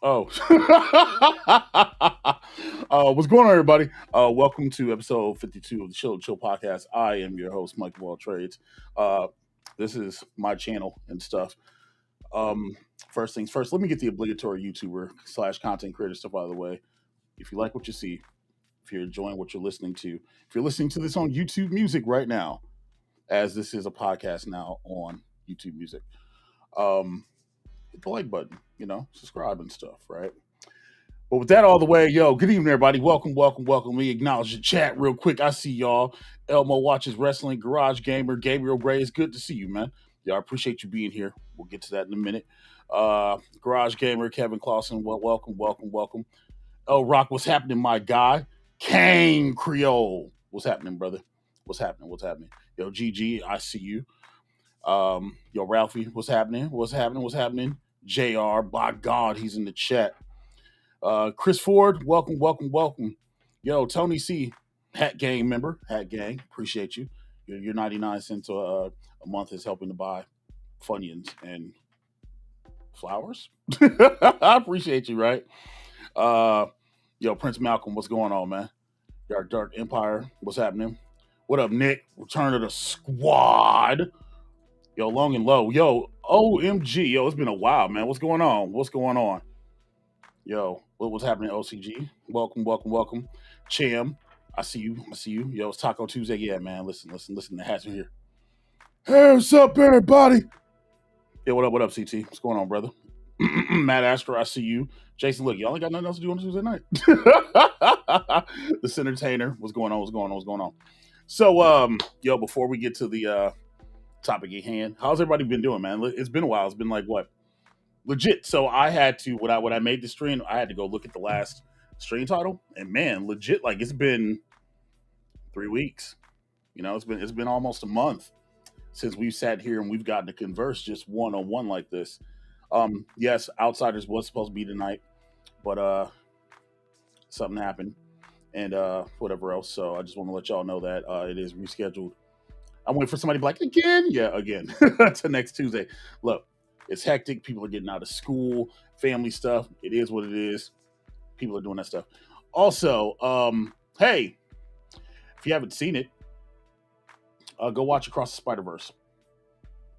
Oh, what's going on, everybody? Welcome to episode 52 of the Chill podcast. I am your host, MikeOfAllTrades. Uh, this is my channel and stuff. Um, First things first, let me get the obligatory YouTuber slash content creator stuff out of the way. If you like what you see, if you're enjoying what you're listening to, if you're listening to this on YouTube Music right now, as this is a podcast now on YouTube Music, um, hit the like button, subscribe and stuff, right? But with that all the way, yo, good evening, everybody. Welcome. Let me acknowledge the chat real quick. I see y'all. Elmo watches wrestling, Garage Gamer, Gabriel Gray. It's good to see you, man. Yeah, I appreciate you being here. We'll get to that in a minute. Garage Gamer, Kevin Clausen, welcome. Oh, Rock, what's happening, my guy? Kane Creole. What's happening, brother? What's happening? Yo, GG, I see you. Yo, Ralphie, what's happening? JR, by God, he's in the chat. Chris Ford, welcome. Yo, Tony C, Hat Gang member, Hat Gang, appreciate you. Your 99 cents a month is helping to buy Funyuns and flowers. I appreciate you, right? Yo, Prince Malcolm, what's going on, man? Dark Empire, what's happening? What up, Nick? Return of the squad. Yo, Long and Low. Yo, OMG. Yo, it's been a while, man. What's going on? Yo, what was happening, OCG? Welcome. Cham, I see you. Yo, it's Taco Tuesday. Yeah, man. Listen. The hats are here. Hey, what's up, everybody? Yeah, what up, CT? What's going on, brother? Matt Astor, I see you. Jason, look, y'all ain't got nothing else to do on Tuesday night. This entertainer. What's going on? So, yo, before we get to the topic at hand, how's everybody been doing, man? It's been a while. It's been like what? Legit. So I had to when I made the stream, I had to go look at the last stream title, and man, legit, like it's been 3 weeks. It's been almost a month since we've sat here and we've gotten to converse just one on one like this. Yes, Outsiders was supposed to be tonight, but something happened and whatever else. So I just want to let y'all know that it is rescheduled. I'm waiting for somebody to be like again, yeah, again to next Tuesday. Look. It's hectic. People are getting out of school, family stuff. It is what it is. People are doing that stuff. Also, hey, if you haven't seen it, go watch Across the Spider-Verse.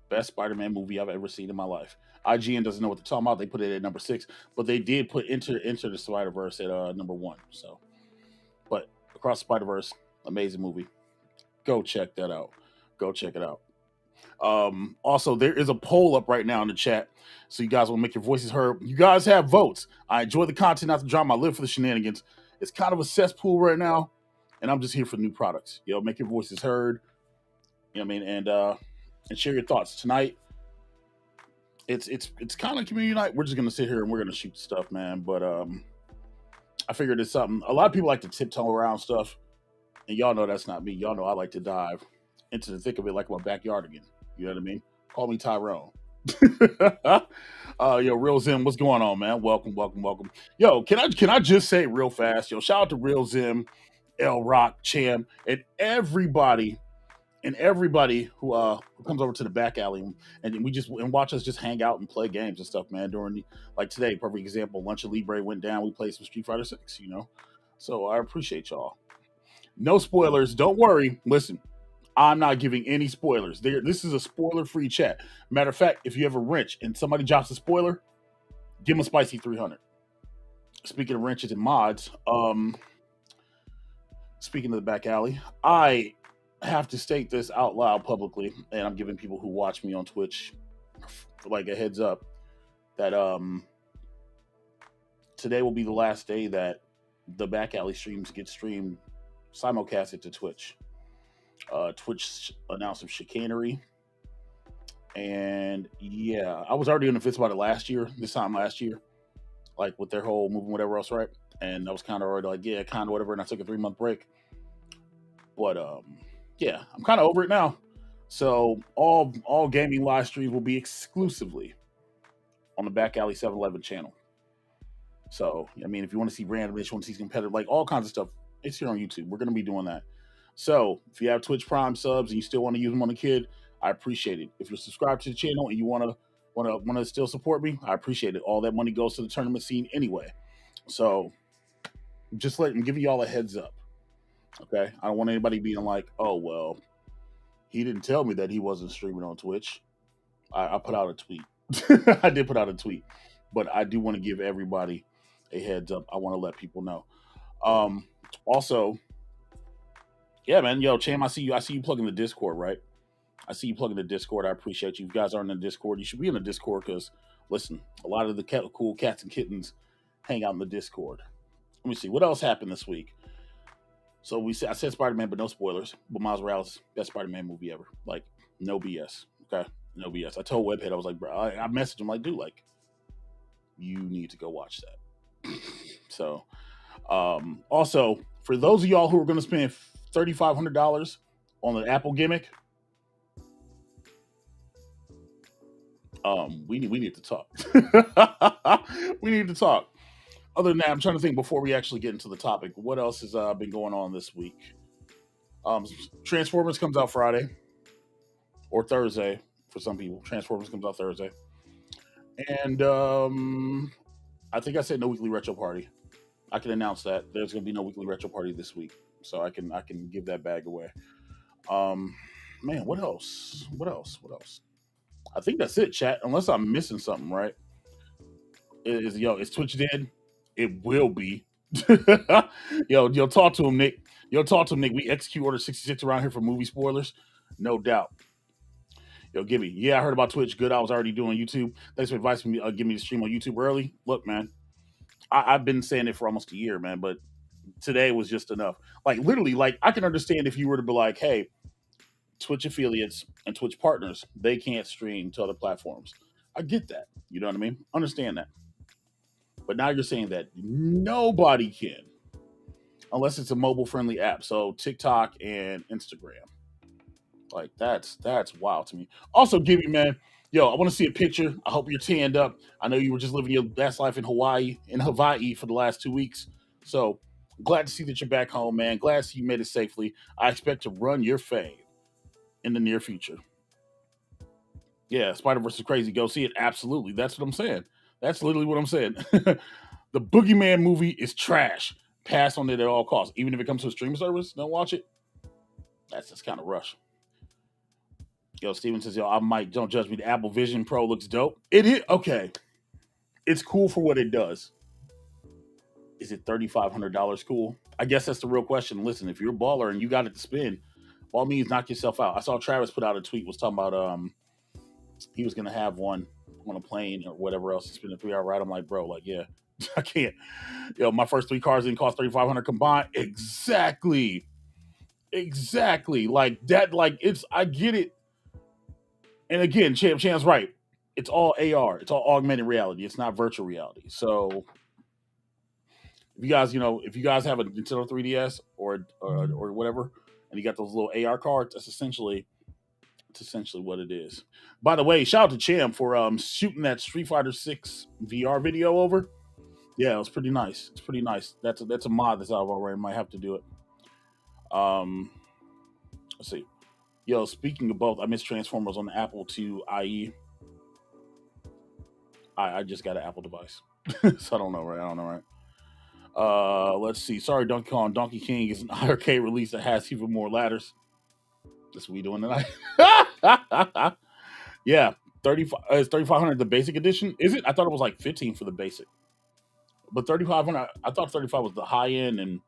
Best Spider-Man movie I've ever seen in my life. IGN doesn't know what they're talking about. They put it at number 6, but they did put Into the Spider-Verse at number 1. So, but Across the Spider-Verse, amazing movie. Go check that out. Go check it out. Also, there is a poll up right now in the chat, so you guys want to make your voices heard. You guys have votes. I enjoy the content, not to drama. I live for the shenanigans. It's kind of a cesspool right now, and I'm just here for new products. Make your voices heard. You know what I mean, and share your thoughts tonight. It's kind of community night. We're just gonna sit here and we're gonna shoot stuff, man. But I figured it's something. A lot of people like to tiptoe around stuff, and y'all know that's not me. Y'all know I like to dive into the thick of it like my backyard again. You know what I mean? Call me Tyrone. Yo, Real Zim, what's going on, man? Welcome. Yo, can I just say real fast? Yo, shout out to Real Zim, L Rock, Cham, and everybody who comes over to the back alley and watch us just hang out and play games and stuff, man. During like today, perfect example. Lunch of Libre went down. We played some Street Fighter 6. So I appreciate y'all. No spoilers. Don't worry. Listen. I'm not giving any spoilers. This is a spoiler-free chat. Matter of fact, if you have a wrench and somebody drops a spoiler, give them a spicy 300. Speaking of wrenches and mods, speaking of the back alley, I have to state this out loud publicly, and I'm giving people who watch me on Twitch like a heads up that today will be the last day that the back alley streams get streamed simulcasted to Twitch. Twitch announced some chicanery, and yeah, I was already on the fence about it this time last year, like with their whole movement, whatever else, right? And I was kind of already like, yeah, kind of whatever, and I took a 3-month break. But yeah, I'm kind of over it now. So all gaming live streams will be exclusively on the Back Alley 7-Eleven channel. So I mean, if you want to see randomness, you want to see competitive, like all kinds of stuff, it's here on YouTube. We're going to be doing that. So if you have Twitch Prime subs and you still want to use them on the kid, I appreciate it. If you're subscribed to the channel and you want to wanna still support me, I appreciate it. All that money goes to the tournament scene anyway. So just giving y'all a heads up. Okay. I don't want anybody being like, oh well, he didn't tell me that he wasn't streaming on Twitch. I put out a tweet. I did put out a tweet. But I do want to give everybody a heads up. I want to let people know. Also, yeah, man, yo, Cham, I see you plugging the Discord, right? I see you plugging the Discord. I appreciate you. If you guys aren't in the Discord, you should be in the Discord because, listen, a lot of the cool cats and kittens hang out in the Discord. Let me see. What else happened this week? So I said Spider-Man, but no spoilers. But Miles Morales, best Spider-Man movie ever. Like, no BS. Okay? No BS. I told Webhead, I was like, bro, I messaged him like, dude, like, you need to go watch that. So, also, for those of y'all who are going to spend $3,500 on the Apple gimmick, we need to talk. We need to talk. Other than that, I'm trying to think before we actually get into the topic. What else has been going on this week? Transformers comes out Friday or Thursday for some people. Transformers comes out Thursday, and I think I said no weekly retro party. I can announce that there's going to be no weekly retro party this week, so I can give that bag away. Man, what else? What else? I think that's it, chat. Unless I'm missing something, right? Is Twitch dead? It will be. Yo, talk to him, Nick. We execute Order 66 around here for movie spoilers, no doubt. Yo, Gibby. Yeah, I heard about Twitch. Good, I was already doing YouTube. Thanks for advising me. Give me to stream on YouTube early. Look, man, I've been saying it for almost a year, man, but today was just enough. Like literally, like I can understand if you were to be like, hey, Twitch affiliates and Twitch partners, they can't stream to other platforms. I get that. You know what I mean? Understand that. But now you're saying that nobody can, unless it's a mobile friendly app. So TikTok and Instagram. Like that's wild to me. Also, Gibby, man, yo, I want to see a picture. I hope you're tanned up. I know you were just living your best life in Hawaii for the last 2 weeks. So glad to see that you're back home, man. Glad to see you made it safely. I expect to run your fade in the near future. Yeah, Spider-Verse is crazy. Go see it. Absolutely. That's what I'm saying. That's literally what I'm saying. The Boogeyman movie is trash. Pass on it at all costs. Even if it comes to a streaming service, don't watch it. That's just kind of rush. Yo, Steven says, yo, don't judge me. The Apple Vision Pro looks dope. It is, okay. It's cool for what it does. Is it $3,500 cool? I guess that's the real question. Listen, if you're a baller and you got it to spend, by all means, knock yourself out. I saw Travis put out a tweet, was talking about he was going to have one on a plane or whatever else to spend a 3-hour ride. I'm like, bro, like, yeah, I can't. Yo, my first 3 cars didn't cost $3,500 combined. Exactly. Like that, like I get it. And again, Cham's right. It's all AR. It's all augmented reality. It's not virtual reality. So if you guys have a Nintendo 3DS or whatever, and you got those little AR cards, that's essentially what it is. By the way, shout out to Cham for shooting that Street Fighter 6 VR video over. Yeah, it was pretty nice. It's pretty nice. That's a mod that's out already. Might have to do it. Let's see. Yo, speaking of both, I miss Transformers on the Apple II IE. I just got an Apple device, so I don't know, right? Let's see. Sorry, Donkey Kong. Donkey King is an iiRcade release that has even more ladders. That's what we doing tonight. Yeah, is $3,500 the basic edition? Is it? I thought it was like $15 for the basic, but $3,500. I thought $35 was the high end and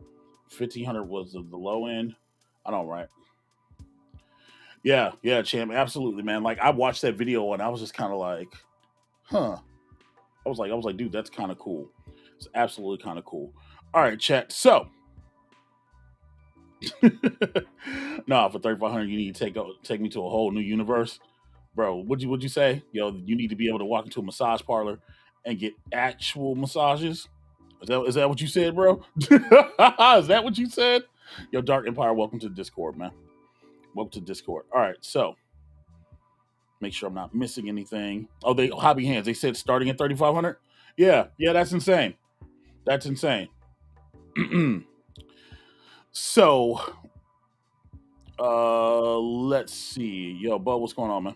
$1,500 was the low end. I don't know, right? Yeah, Champ, absolutely, man. Like I watched that video and I was just kind of like, huh. I was like, dude, that's kind of cool. It's absolutely kind of cool. All right, chat. So, no, for $3,500, you need to take me to a whole new universe, bro. Would you say? Yo, you need to be able to walk into a massage parlor and get actual massages. Is that what you said, bro? Is that what you said? Yo, Dark Empire, welcome to the Discord, man. Welcome to Discord. All right, so make sure I'm not missing anything. Oh, Hobby Hands. They said starting at $3,500. Yeah, that's insane. That's insane. So, let's see. Yo, Bud, what's going on, man?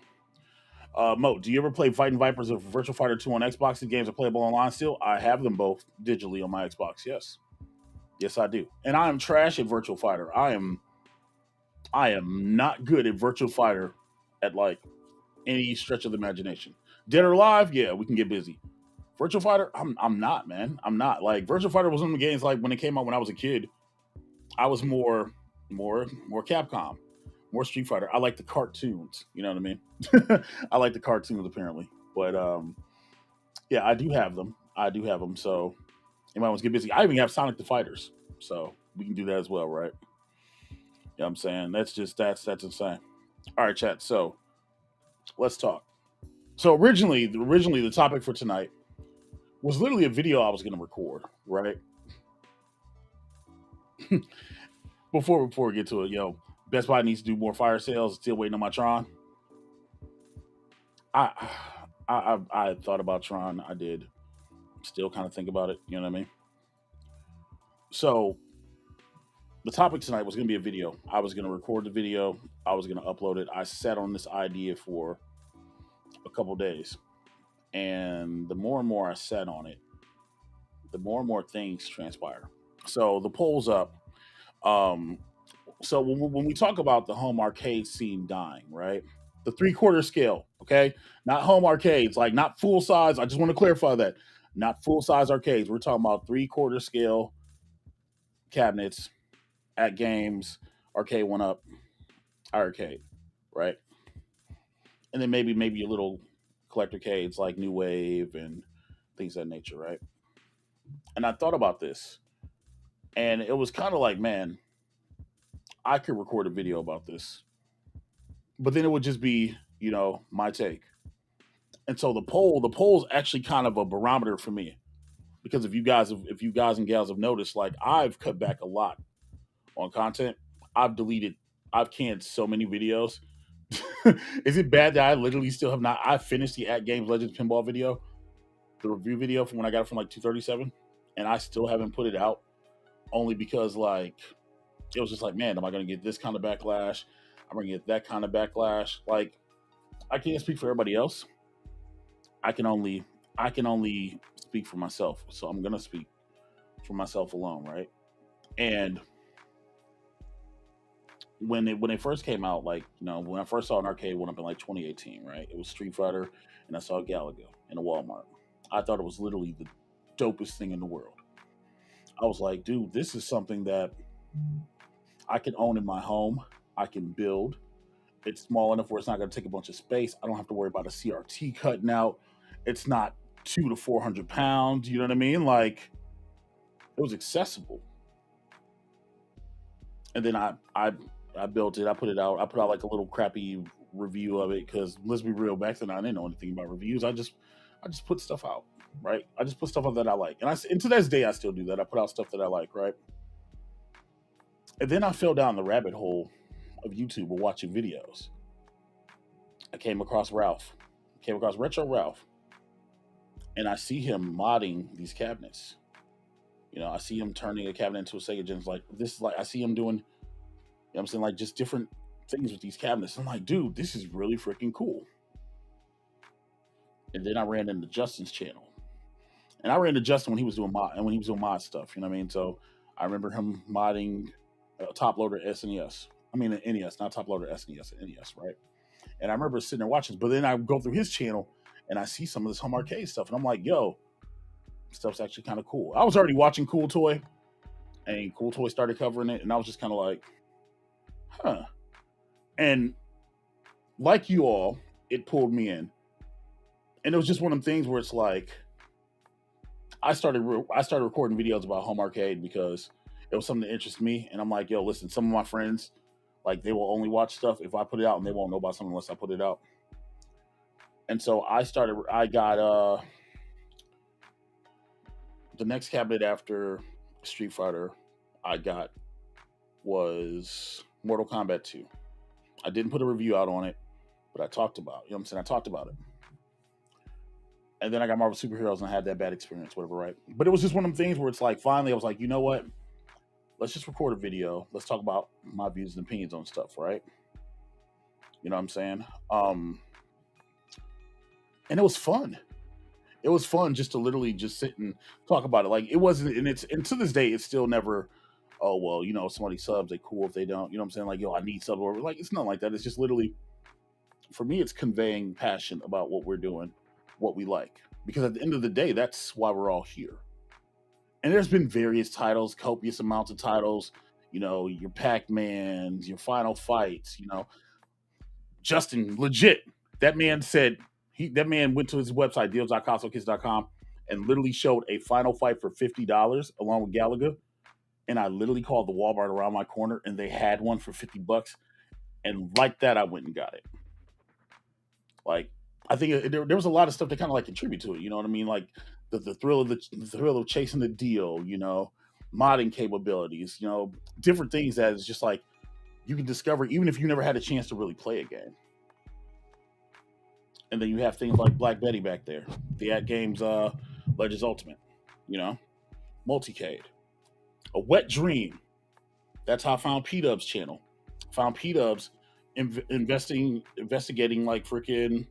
Mo, do you ever play Fighting Vipers or Virtual Fighter 2 on Xbox? The games are playable online still. I have them both digitally on my Xbox. Yes, I do. And I am trash at Virtual Fighter. I am not good at Virtual Fighter at like any stretch of the imagination. Dead or Alive, yeah, we can get busy. Virtual Fighter, I'm not, man. I'm not. Like Virtual Fighter was one of the games like when it came out when I was a kid. I was more Capcom, more Street Fighter. I like the cartoons. You know what I mean? I like the cartoons apparently, but yeah, I do have them. I do have them. So anybody wants to get busy? I even have Sonic the Fighters, so we can do that as well, right? You know what I'm saying? That's insane. All right, chat. So let's talk. So originally the topic for tonight was literally a video I was going to record, right? Before we get to it, Best Buy needs to do more fire sales. Still waiting on my Tron. I I thought about Tron. I did. Still kind of think about it. You know what I mean? So the topic tonight was going to be a video. I was going to record the video. I was going to upload it. I sat on this idea for a couple days, and the more and more I sat on it, the more and more things transpire. So the poll's up. Um, so when we talk about the home arcade scene dying, right? The 3/4 scale, okay, not home arcades, like not full size. I just want to clarify that, not full size arcades. We're talking about 3/4 scale cabinets at games, arcade one up, iiRcade, right? And then maybe your little collector cades like New Wave and things of that nature, right? And I thought about this, and it was kind of like, man, I could record a video about this, but then it would just be, my take. And so the poll is actually kind of a barometer for me because if you guys and gals have noticed, like I've cut back a lot on content. I've deleted, I've canned so many videos. Is it bad that I literally still have not? I finished the AtGames Legends Pinball video, the review video from when I got it from like 237, and I still haven't put it out only because like it was just like, man, am I going to get this kind of backlash? I'm going to get that kind of backlash. Like I can't speak for everybody else. I can only speak for myself. So I'm going to speak for myself alone, right? And when it first came out, like when I first saw an arcade one up in like 2018, right? It was Street Fighter, and I saw Galaga in a Walmart. I thought it was literally the dopest thing in the world. I was like, dude, this is something that I can own in my home. I can build. It's small enough where it's not going to take a bunch of space. I don't have to worry about a CRT cutting out. It's not 2 to 400 pounds. You know what I mean? Like it was accessible. And then I built it. I put it out. I put out like a little crappy review of it because let's be real, back then I didn't know anything about reviews. I just put stuff out, right? I just put stuff out that I like, and to this day I still do that. I put out stuff that I like, right? And then I fell down the rabbit hole of YouTube of watching videos. I came across Ralph, came across Retro Ralph, and I see him modding these cabinets. I see him turning a cabinet into a Sega Genesis. Like this is like I see him doing, I'm saying, like just different things with these cabinets. I'm like, dude, this is really freaking cool. And then I ran into Justin's channel, and I ran into Justin when he was doing mod stuff. You know what I mean? So I remember him modding top loader SNES. I mean an NES, not top loader SNES, NES, right? And I remember sitting there watching. But then I go through his channel and I see some of this home arcade stuff, and I'm like, yo, stuff's actually kind of cool. I was already watching Cool Toy, and Cool Toy started covering it, and I was just kind of like, huh. And like you all, it pulled me in, and it was just one of them things where it's like I started recording videos about home arcade because it was something that interested me, and I'm like, yo, listen, some of my friends, like they will only watch stuff if I put it out, and they won't know about something unless I put it out. And so I got the next cabinet after Street Fighter I got was Mortal Kombat 2. I didn't put a review out on it, but I talked about, you know what I'm saying? I talked about it. And then I got Marvel Superheroes and I had that bad experience, whatever, right? But it was just one of them things where it's like, finally, I was like, you know what? Let's just record a video. Let's talk about my views and opinions on stuff, right? You know what I'm saying? and it was fun. It was fun just to literally just sit and talk about it. Like it wasn't, and to this day, it's still never. Oh well, somebody subs, they cool if they don't. You know what I'm saying? Like yo, I need subs, or like it's not like that. It's just literally for me, it's conveying passion about what we're doing, what we like, because at the end of the day, that's why we're all here. And there's been various titles, copious amounts of titles. Your Pac-Mans, your Final Fights. Justin, legit. That man said that man went to his website, deals.costokids.com, and literally showed a Final Fight for $50 along with Galaga. And I literally called the Walmart around my corner and they had one for $50. And like that, I went and got it. Like, I think there was a lot of stuff that kind of like contribute to it. You know what I mean? Like the thrill of the thrill of chasing the deal. Modding capabilities. Different things that is just like you can discover even if you never had a chance to really play a game. And then you have things like Black Betty back there, the AtGames Legends Ultimate, Multicade, A Wet Dream. That's how I found P-Dub's channel. Found P-Dub's investigating like freaking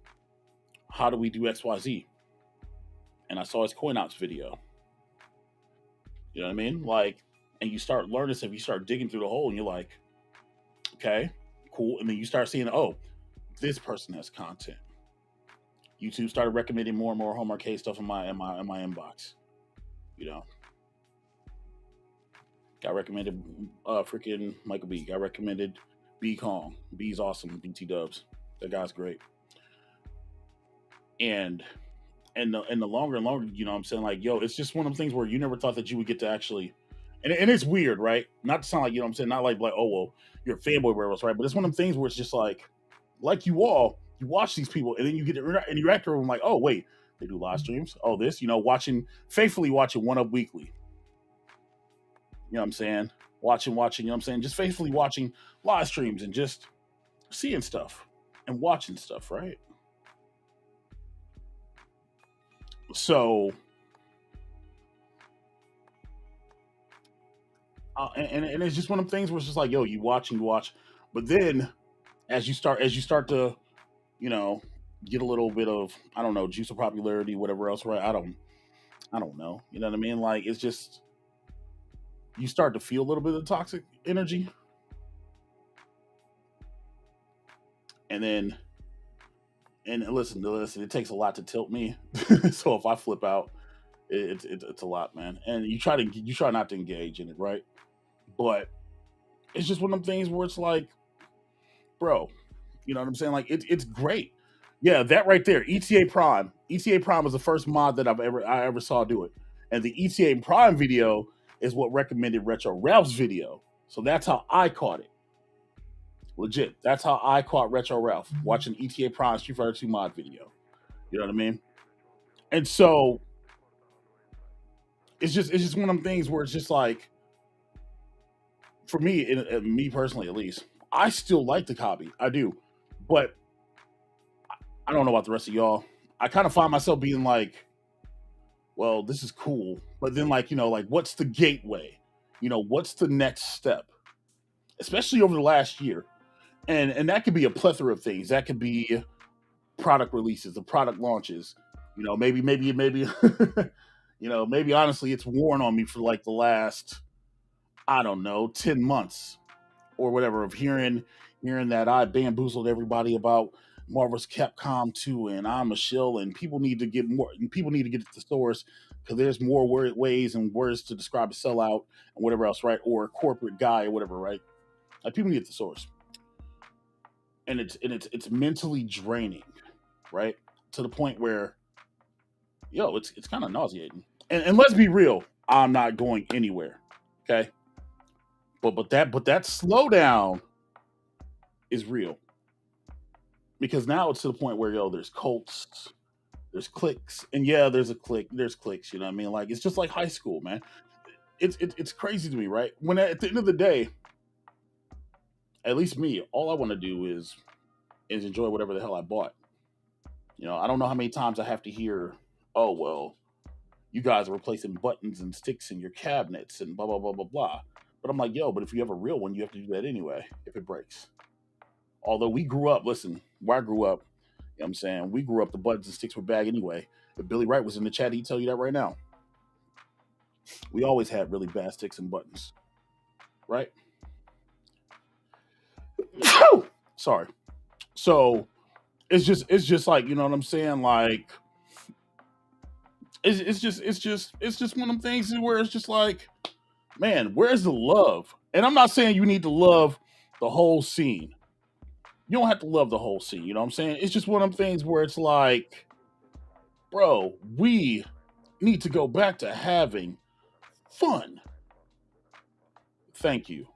how do we do XYZ. And I saw his CoinOps video. You know what I mean? Like, and you start learning stuff, you start digging through the hole and you're like, okay, cool. And then you start seeing, oh, this person has content. YouTube started recommending more and more home arcade stuff in my inbox. Got recommended freaking Michael B. Got recommended B Kong. B's awesome. BT Dubs. That guy's great. And the longer and longer, I'm saying, like, yo, it's just one of them things where you never thought that you would get to actually, and it's weird, right? Not to sound like, I'm saying, not like, oh, well, you're a fanboy, wherever else, right? But it's one of them things where it's just like you all, you watch these people and then you get to interact with them like, oh, wait, they do live streams. Oh, this, faithfully watching One Up Weekly. You know what I'm saying? Watching, you know what I'm saying? Just faithfully watching live streams and just seeing stuff and watching stuff, right? So, and it's just one of the things where it's just like, yo, you watch, but then as you start to, get a little bit of, I don't know, juice of popularity, whatever else, right? I don't know. You know what I mean? Like, it's just, you start to feel a little bit of toxic energy. And then, and listen, it takes a lot to tilt me. So if I flip out, it's a lot, man. And you try not to engage in it, right? But it's just one of them things where it's like, bro, you know what I'm saying? Like it's great. Yeah, that right there, ETA Prime. ETA Prime was the first mod that I ever saw do it. And the ETA Prime video is what recommended Retro Ralph's video. So that's how I caught it. Legit. That's how I caught Retro Ralph, watching ETA Prime Street Fighter 2 mod video. You know what I mean? And so it's just one of them things where it's just like, for me, me personally at least, I still like the hobby. I do. But I don't know about the rest of y'all. I kind of find myself being like, well, this is cool. But then like, what's the gateway? What's the next step? Especially over the last year. And that could be a plethora of things. That could be product releases, the product launches. Maybe maybe honestly it's worn on me for like the last, I don't know, 10 months or whatever, of hearing that I bamboozled everybody about Marvel's Capcom 2 and I'm a shill and people need to get more, and people need to get to the source because there's more ways and words to describe a sellout and whatever else, right? Or a corporate guy or whatever, right? Like people need the source. And it's mentally draining, right? To the point where, yo, it's kind of nauseating. And let's be real, I'm not going anywhere. Okay. But that slowdown is real. Because now it's to the point where, yo, there's cults, there's cliques, and yeah, there's cliques, you know what I mean? Like it's just like high school, man. It's crazy to me, right? When at the end of the day, at least me, all I want to do is enjoy whatever the hell I bought. I don't know how many times I have to hear, oh well, you guys are replacing buttons and sticks in your cabinets and blah blah blah blah blah. But I'm like, yo, but if you have a real one, you have to do that anyway if it breaks. Although we grew up, listen, where I grew up, what I'm saying? We grew up, the buttons and sticks were bag anyway. If Billy Wright was in the chat, he'd tell you that right now. We always had really bad sticks and buttons, right? Sorry. So it's just like, you know what I'm saying? Like it's just one of them things where it's just like, man, where's the love? And I'm not saying you need to love the whole scene. You don't have to love the whole scene, you know what I'm saying? It's just one of them things where it's like, bro, we need to go back to having fun. Thank you.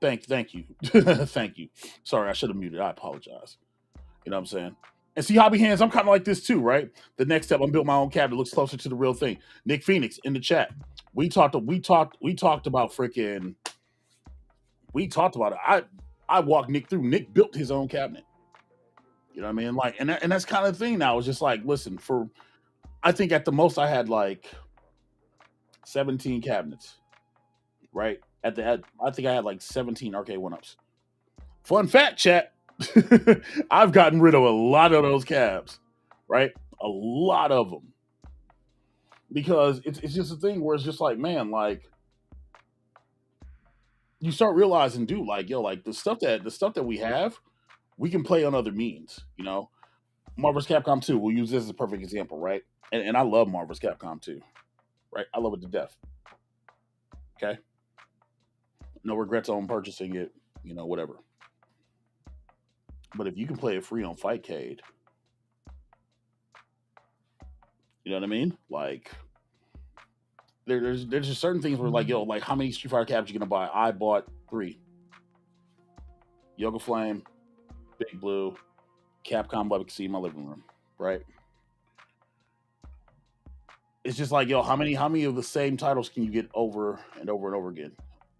Thank you. Thank you. Sorry, I should have muted. I apologize. You know what I'm saying? And see, hobby hands, I'm kind of like this too, right? The next step, I'm building my own cabinet that looks closer to the real thing. Nick Phoenix in the chat. We talked about freaking. We talked about it. I walked Nick through. Nick built his own cabinet. You know what I mean? Like, and that's kind of the thing now. It's just like, listen, I think at the most I had like 17 cabinets, right? I think I had like 17 arcade one-ups. Fun fact, chat. I've gotten rid of a lot of those cabs, right? A lot of them. Because it's just a thing where it's just like, man, like you start realizing, dude, like, yo, like the stuff that we have, we can play on other means, you know. Marvel's Capcom 2, we'll use this as a perfect example, right? And I love Marvel's Capcom 2, right? I love it to death. Okay. No regrets on purchasing it, you know, whatever. But if you can play it free on Fightcade, you know what I mean? Like there's just certain things where like, yo, like how many Street Fighter cabs you gonna buy? I bought 3. Yoga Flame, Big Blue, Capcom Bubba see in my living room, right? It's just like, yo, how many of the same titles can you get over and over and over again?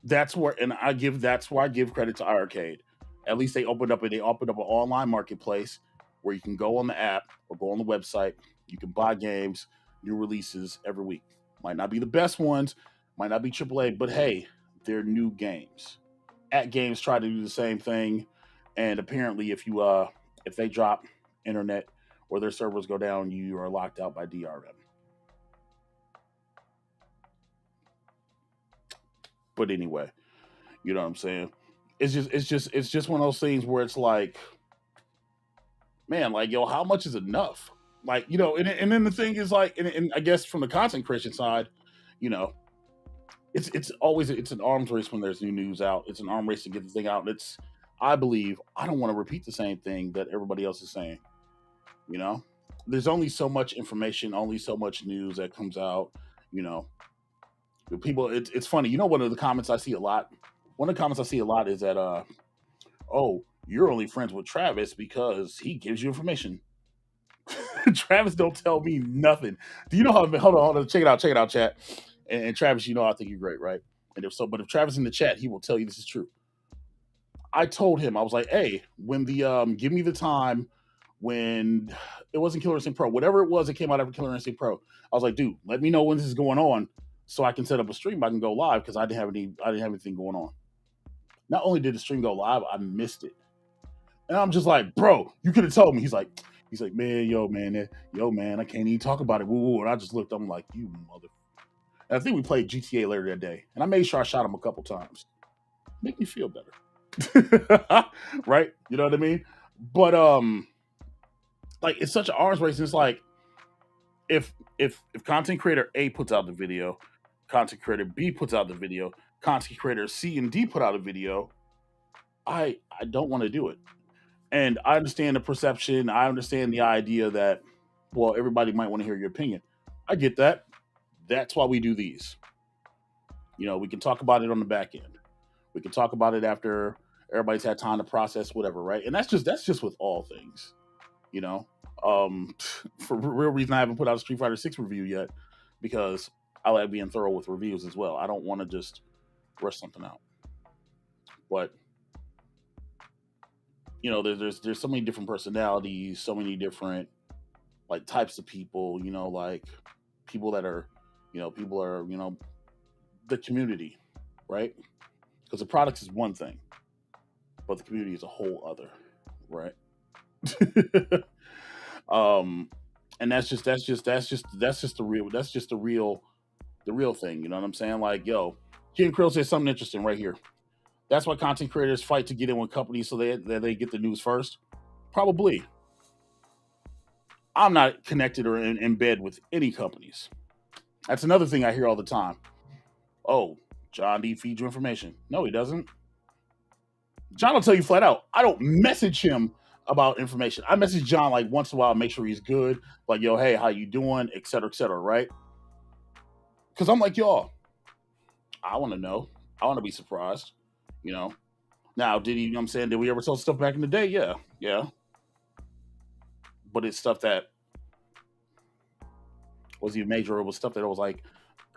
That's where that's why I give credit to iiRcade. At least they opened up an online marketplace where you can go on the app or go on the website. You can buy games, new releases every week. Might not be the best ones, might not be AAA, but hey, they're new games. AtGames try to do the same thing, and apparently, if they drop internet or their servers go down, you are locked out by DRM. But anyway, you know what I'm saying? It's just one of those things where it's like, man, like, yo, how much is enough? Like, you know, and then the thing is like, and I guess from the content creation side, you know, it's always it's an arms race when there's new news out. It's an arm race to get the thing out. It's I believe I don't want to repeat the same thing that everybody else is saying. You know, there's only so much information, only so much news that comes out. You know, the people. It's funny. You know, one of the comments I see a lot. One of the comments I see a lot is that oh, you're only friends with Travis because he gives you information. Travis don't tell me nothing. Do you know how? Hold on, check it out, chat. And Travis, you know, I think you're great, right? And if so, but if Travis in the chat, he will tell you this is true. I told him, I was like, hey, when the give me the time when it wasn't Killer Instinct Pro, whatever it was that came out after Killer Instinct Pro, I was like, dude, let me know when this is going on so I can set up a stream. I can go live because I didn't have anything going on. Not only did the stream go live, I missed it. And I'm just like, bro, you could have told me. He's like, man, I can't even talk about it. Woo. And I just looked, I'm like, you mother. And I think we played GTA later that day. And I made sure I shot him a couple times. Make me feel better. Right? You know what I mean? But like it's such an arms race. It's like if content creator A puts out the video, content creator B puts out the video, content creator C and D put out a video, I don't want to do it. And I understand the perception. I understand the idea that, well, everybody might want to hear your opinion. I get that. That's why we do these. You know, we can talk about it on the back end. We can talk about it after everybody's had time to process whatever, right? And that's just with all things. You know, for real reason, I haven't put out a Street Fighter 6 review yet because I like being thorough with reviews as well. I don't want to just rush something out. But you know, there's so many different personalities, so many different like types of people. You know, like people are the community, right? Because the product is one thing, but the community is a whole other, right? Um, and that's just the real thing. You know what I'm saying? Like, yo, Ken Krill said something interesting right here. That's why content creators fight to get in with companies so they get the news first. Probably. I'm not connected or in bed with any companies. That's another thing I hear all the time. Oh, John D feeds you information. No, he doesn't. John will tell you flat out. I don't message him about information. I message John like once in a while, make sure he's good. Like, yo, hey, how you doing? Et cetera, right? Because I'm like, y'all, I want to know. I want to be surprised. You know. Now, did he? You know what I'm saying? Did we ever tell stuff back in the day? Yeah, yeah. But it's stuff that was even major. It was stuff that was like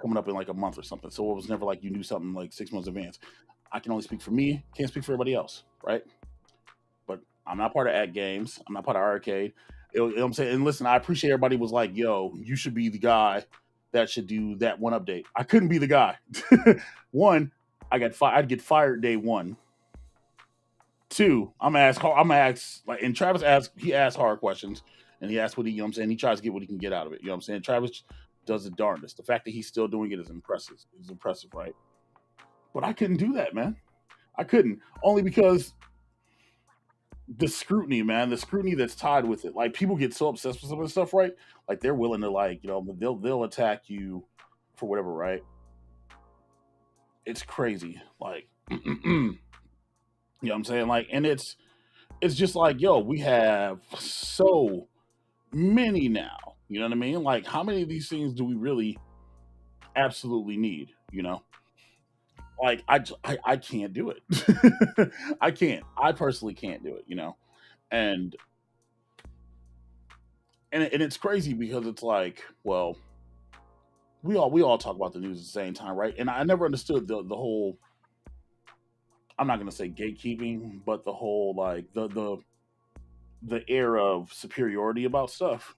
coming up in like a month or something. So it was never like you knew something like 6 months in advance. I can only speak for me. Can't speak for everybody else, right? But I'm not part of AtGames. I'm not part of iiRcade. You know what I'm saying? And listen, I appreciate everybody was like, yo, you should be the guy that should do that one update. I couldn't be the guy. One, I'd get fired day one. Two, I'm gonna ask like, and he asks hard questions and he asks what he, you know what I'm saying? He tries to get what he can get out of it. You know what I'm saying? Travis does the darndest. The fact that he's still doing it is impressive. It's impressive, right? But I couldn't do that, man. I couldn't. Only because the scrutiny, man, the scrutiny that's tied with it. Like people get so obsessed with some of this stuff, right? Like they're willing to like, you know, they'll attack you for whatever, right? It's crazy. Like you know what I'm saying? Like, and it's just like, yo, we have so many now. You know what I mean? Like, how many of these things do we really absolutely need? You know, like I can't do it. I can't. I personally can't do it. You know, and and it's crazy because it's like, well, we all talk about the news at the same time, right? And I never understood the whole. I'm not gonna say gatekeeping, but the whole like the air of superiority about stuff.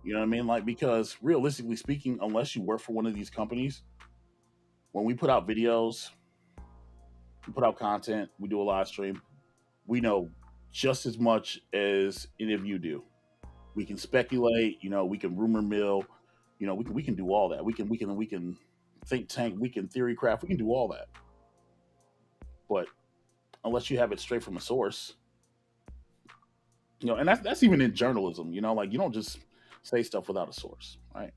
You know what I mean? Like because realistically speaking, unless you work for one of these companies, when we put out videos, we put out content, we do a live stream, we know just as much as any of you do. We can speculate, you know, we can rumor mill, you know, we can do all that. We can think tank, we can theory craft, we can do all that. But unless you have it straight from a source, you know, and that's even in journalism, you know, like you don't just say stuff without a source, right?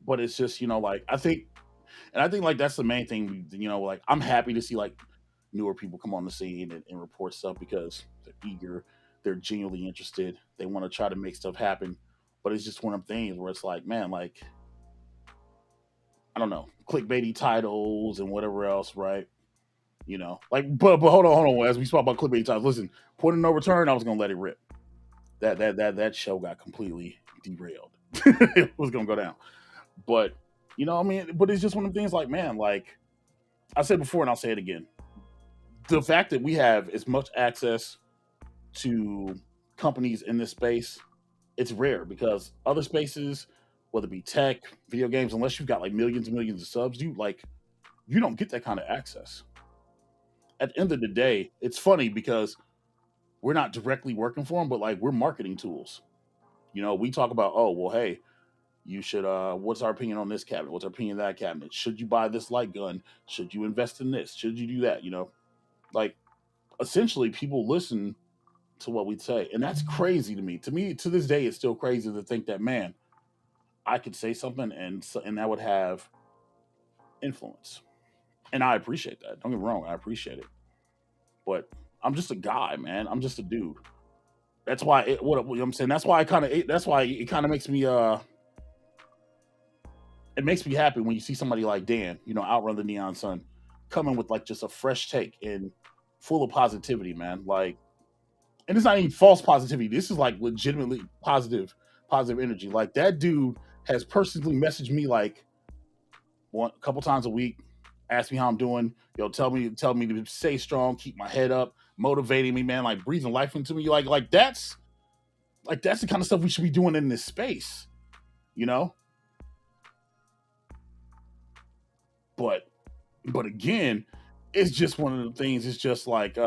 But it's just, you know, like I think like that's the main thing, you know, like I'm happy to see like newer people come on the scene and report stuff because they're eager, they're genuinely interested, they want to try to make stuff happen. But it's just one of them things where it's like, man, like I don't know, clickbaity titles and whatever else, right? You know, like, but hold on. As we spoke about clickbait titles, listen, point of no return, I was gonna let it rip. That show got completely derailed. It was gonna go down, but you know, I mean, but it's just one of the things. Like, man, like I said before, and I'll say it again: the fact that we have as much access to companies in this space, it's rare because other spaces, whether it be tech, video games, unless you've got like millions and millions of subs, you don't get that kind of access. At the end of the day, it's funny because we're not directly working for them, but like we're marketing tools. You know, we talk about, oh, well, hey, you should what's our opinion on this cabinet? What's our opinion on that cabinet? Should you buy this light gun? Should you invest in this? Should you do that? You know, like essentially people listen to what we say. And that's crazy to me. To me, to this day, it's still crazy to think that, man, I could say something and that would have influence. And I appreciate that. Don't get me wrong, I appreciate it. But I'm just a guy, man. I'm just a dude. That's why what you know what I'm saying. That's why it kind of makes me it makes me happy when you see somebody like Dan, you know, outrun the neon sun, coming with like just a fresh take and full of positivity, man. Like, and it's not even false positivity. This is like legitimately positive energy. Like that dude has personally messaged me like one a couple times a week, ask me how I'm doing. Yo, tell me to stay strong, keep my head up, motivating me, man. Like breathing life into me. Like that's the kind of stuff we should be doing in this space, you know. But but again, it's just one of the things. It's just like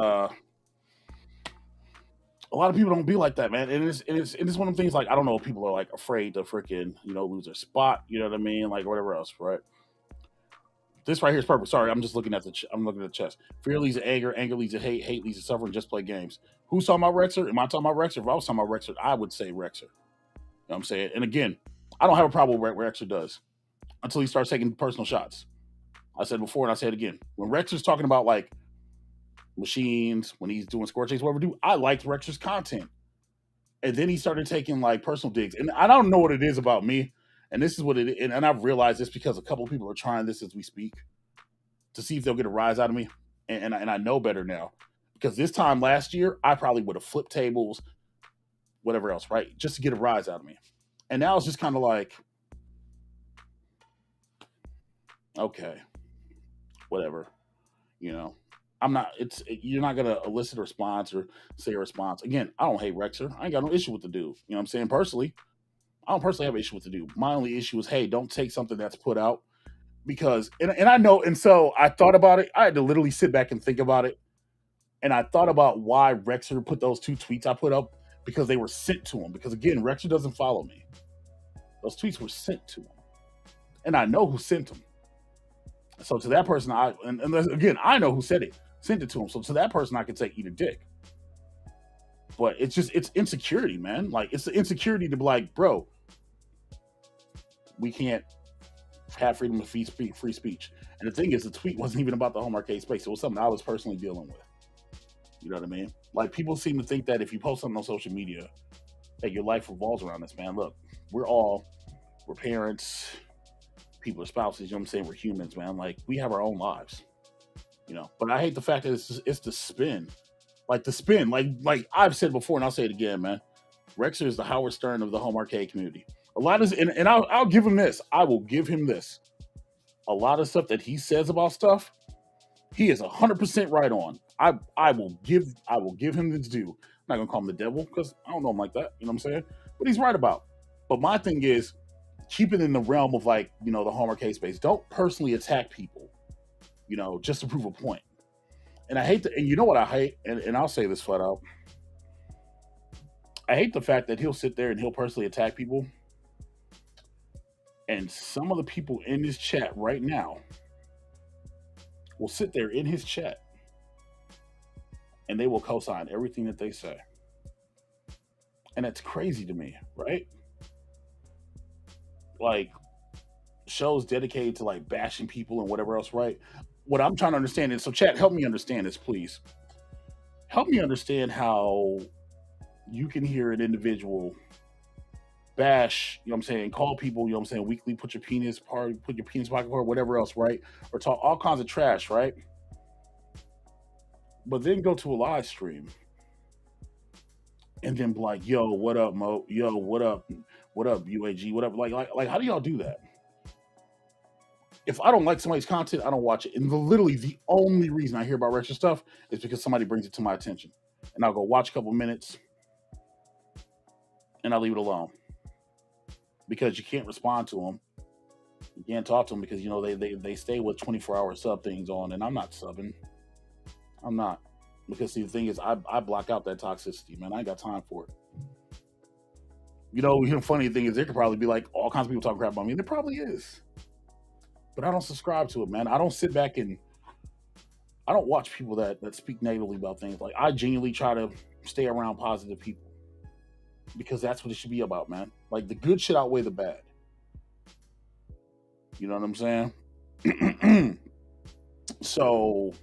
A lot of people don't be like that, man. And it's one of the things like I don't know if people are like afraid to freaking lose their spot. You know what I mean? Like whatever else, right? This right here is perfect. Sorry, I'm just looking at I'm looking at the chest. Fear leads to anger, anger leads to hate, hate leads to suffering. Just play games. Who's talking about Rexer? Am I talking about Rexer? If I was talking about Rexer, I would say Rexer. You know what I'm saying? And again, I don't have a problem with what Rexer does until he starts taking personal shots. I said before and I say it again. When Rexer's talking about like machines, when he's doing score chase, whatever do, I liked Rexer's content. And then he started taking like personal digs. And I don't know what it is about me. And this is what it is. And I've realized this because a couple of people are trying this as we speak to see if they'll get a rise out of me. And I know better now. Because this time last year, I probably would have flipped tables, whatever else, right? Just to get a rise out of me. And now it's just kind of like, okay, whatever, you're not going to elicit a response or say a response. Again, I don't hate Rexer. I ain't got no issue with the dude. You know what I'm saying? Personally, I don't personally have an issue with the dude. My only issue is, hey, don't take something that's put out because, and I know, and so I thought about it. I had to literally sit back and think about it. And I thought about why Rexer put those 2 tweets I put up because they were sent to him. Because again, Rexer doesn't follow me. Those tweets were sent to him. And I know who sent them. So to that person, and again, I know who sent it to him. So to that person, I could say eat a dick. But it's insecurity, man. Like it's the insecurity to be like, bro, we can't have freedom of free speech. And the thing is, the tweet wasn't even about the home arcade space. It was something I was personally dealing with. You know what I mean? Like people seem to think that if you post something on social media, that your life revolves around this, man. Look, we're parents, people are spouses, you know what I'm saying? We're humans, man. Like we have our own lives, but I hate the fact that it's the spin. Like the spin, like I've said before, and I'll say it again, man. Rexer is the Howard Stern of the home arcade community. A lot of, and I'll give him this. I will give him this. A lot of stuff that he says about stuff, he is 100% right on. I will give him his due. I'm not gonna call him the devil because I don't know him like that. You know what I'm saying? But he's right about. But my thing is, keep it in the realm of like the home arcade space. Don't personally attack people, just to prove a point. And I hate and you know what I hate, and I'll say this flat out. I hate the fact that he'll sit there and he'll personally attack people. And some of the people in this chat right now will sit there in his chat and they will co-sign everything that they say. And that's crazy to me, right? Like shows dedicated to like bashing people and whatever else, right? What I'm trying to understand is, so chat, help me understand this, please. Help me understand how you can hear an individual bash, you know what I'm saying, call people, you know what I'm saying, weekly, put your penis pocket or whatever else, right? Or talk all kinds of trash, right? But then go to a live stream and then be like, yo, what up, Mo? Yo, what up, UAG, what up? Like how do y'all do that? If I don't like somebody's content, I don't watch it. And literally the only reason I hear about retro stuff is because somebody brings it to my attention. And I'll go watch a couple minutes and I'll leave it alone. Because you can't respond to them. You can't talk to them because, they stay with 24-hour sub things on. And I'm not subbing. I'm not. Because see, the thing is, I block out that toxicity, man. I ain't got time for it. The funny thing is, there could probably be like all kinds of people talking crap about me. There probably is. But I don't subscribe to it, man. I don't sit back and I don't watch people that speak negatively about things. Like I genuinely try to stay around positive people because that's what it should be about, man. Like the good shit outweigh the bad. You know what I'm saying? So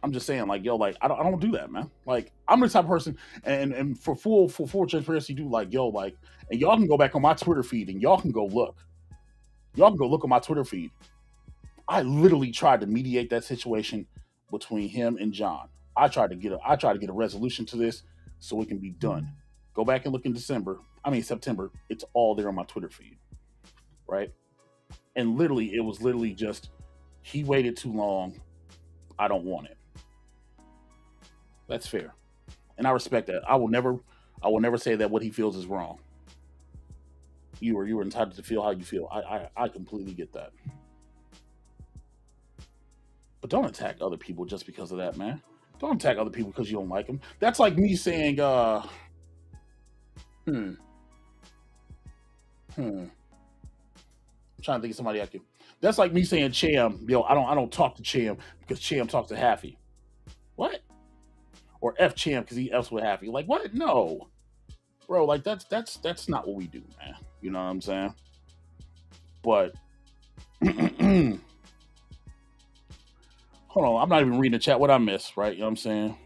I'm just saying, like, yo, like I don't do that, man. Like I'm the type of person, and for full transparency, do like, yo, like, and y'all can go back on my Twitter feed and y'all can go look. Y'all can go look on my Twitter feed. I literally tried to mediate that situation between him and John. I tried to get a resolution to this so it can be done. Go back and look in September. It's all there on my Twitter feed, right? And literally, it was literally just, he waited too long. I don't want it. That's fair, and I respect that. I will never say that what he feels is wrong. You are entitled to feel how you feel. I completely get that. But don't attack other people just because of that, man. Don't attack other people because you don't like them. That's like me saying, hmm, hmm. I'm trying to think of somebody I can. That's like me saying Cham, I don't talk to Cham because Cham talks to Happy. What? Or F Cham because he F's with Happy. Like what? No, bro. Like that's not what we do, man. You know what I'm saying? But hold on, I'm not even reading the chat. What I missed, right? You know what I'm saying?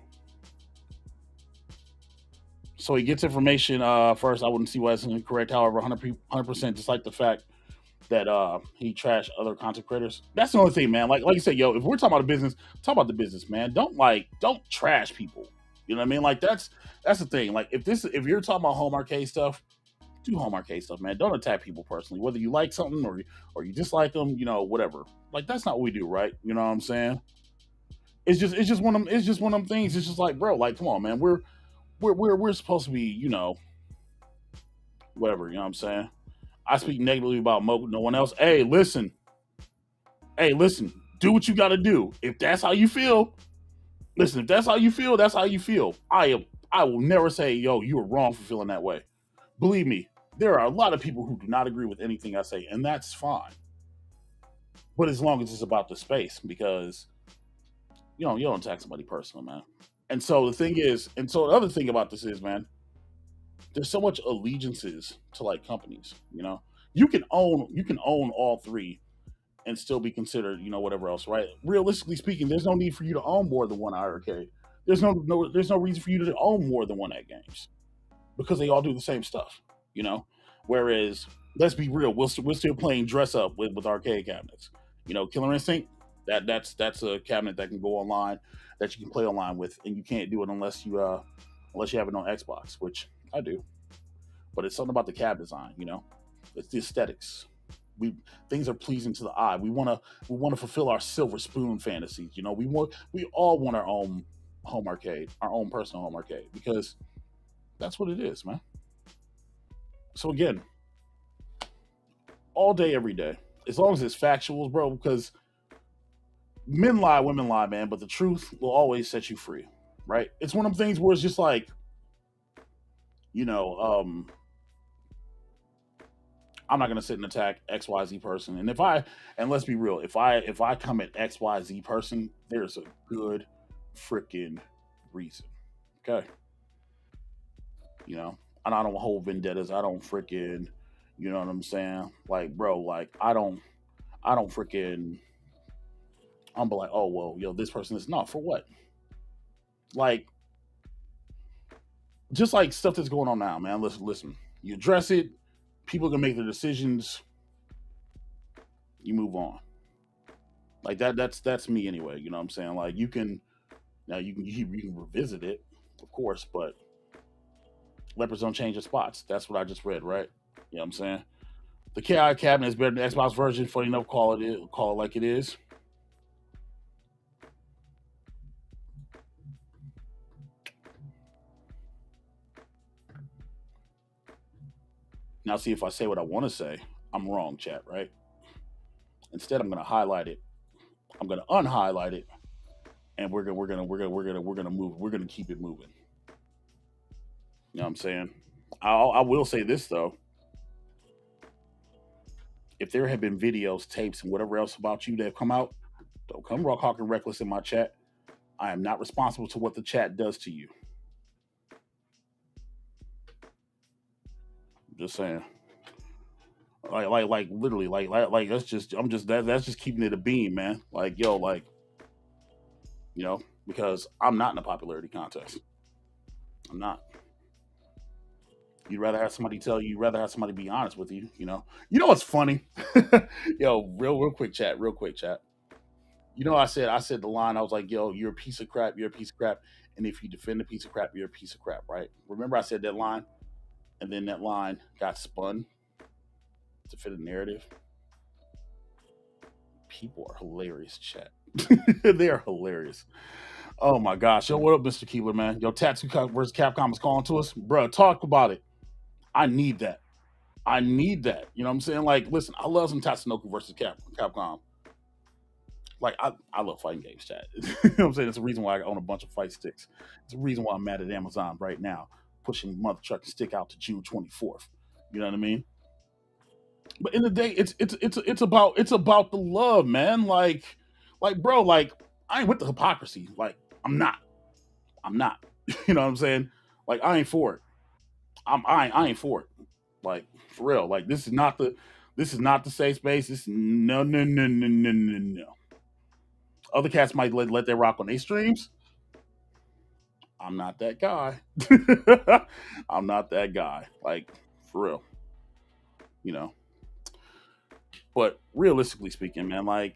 So he gets information. First, I wouldn't see why it's incorrect. However, 100% just like the fact that he trashed other content creators. That's the only thing, man. Like you said, yo, if we're talking about the business, talk about the business, man. Don't trash people. You know what I mean? Like that's the thing. Like if you're talking about home arcade stuff, do home arcade stuff, man. Don't attack people personally, whether you like something or you dislike them, whatever. Like that's not what we do, right? You know what I'm saying? It's just one of them things. It's just like, bro, like come on, man. We're supposed to be, whatever. You know what I'm saying? I speak negatively about no one else. Hey, listen, do what you got to do. If that's how you feel, listen. If that's how you feel, that's how you feel. I will never say, yo, you were wrong for feeling that way. Believe me, there are a lot of people who do not agree with anything I say, and that's fine. But as long as it's about the space, because you don't attack somebody personally, man. And so the other thing about this is, man, there's so much allegiances to like companies. You can own all three and still be considered, whatever else, right? Realistically speaking, there's no need for you to own more than one iArcade. There's no reason for you to own more than one AtGames because they all do the same stuff, you know. Whereas, let's be real, we're still playing dress up with arcade cabinets. Killer Instinct, that's a cabinet that can go online, that you can play online with, and you can't do it unless you have it on Xbox, which I do. But it's something about the cab design, it's the aesthetics. We Things are pleasing to the eye. We want to fulfill our silver spoon fantasies. We all want our own home arcade, our own personal home arcade, because that's what it is, man. So again, all day, every day, as long as it's factual, bro, because men lie, women lie, man, but the truth will always set you free, right? It's one of them things where it's just like, you know, um, I'm not gonna sit and attack XYZ person. And let's be real, if I come at XYZ person, there's a good freaking reason. Okay. And I don't hold vendettas. I don't freaking, you know what I'm saying? Like, bro, like I don't freaking I'm be like, oh well, this person is not for what? Like, just like stuff that's going on now, man. Listen. You address it, people can make their decisions, you move on. Like that's me anyway. You know what I'm saying? Like you can revisit it, of course, but leopards don't change their spots. That's what I just read, right? You know what I'm saying? The KI cabinet is better than the Xbox version. Funny enough, call it like it is. Now, see, if I say what I want to say, I'm wrong, chat. Right? Instead, I'm going to highlight it. I'm going to unhighlight it, and we're gonna move. We're gonna keep it moving. You know what I'm saying? I will say this though: if there have been videos, tapes, and whatever else about you that have come out, don't come rock hawking reckless in my chat. I am not responsible to what the chat does to you. I'm just saying. Like literally, like that's just that's just keeping it a beam, man. Like you know, because I'm not in a popularity contest. I'm not. You'd rather have somebody tell you. You'd rather have somebody be honest with you. What's funny? Yo, real quick chat. Real quick chat. I said the line. I was like, yo, you're a piece of crap. You're a piece of crap. And if you defend a piece of crap, you're a piece of crap, right? Remember, I said that line, and then that line got spun to fit a narrative. People are hilarious, chat. They are hilarious. Oh my gosh. Yo, what up, Mr. Keeler, man? Yo, Tattoo versus Capcom is calling to us. Bruh, talk about it. I need that. I need that. You know what I'm saying? Like, listen, I love some Tatsunoko versus Capcom. Like I love fighting games, chat. You know what I'm saying? It's the reason why I own a bunch of fight sticks. It's the reason why I'm mad at Amazon right now, pushing mother trucking stick out to June 24th. You know what I mean? But in the day, it's about the love, man. Like bro, like I ain't with the hypocrisy. Like I'm not. I'm not. You know what I'm saying? Like I ain't for it. I ain't for it. Like for real. Like this is not the safe space. This no. Other cats might let that rock on their streams. I'm not that guy. I'm not that guy. Like for real. You know. But realistically speaking, man, like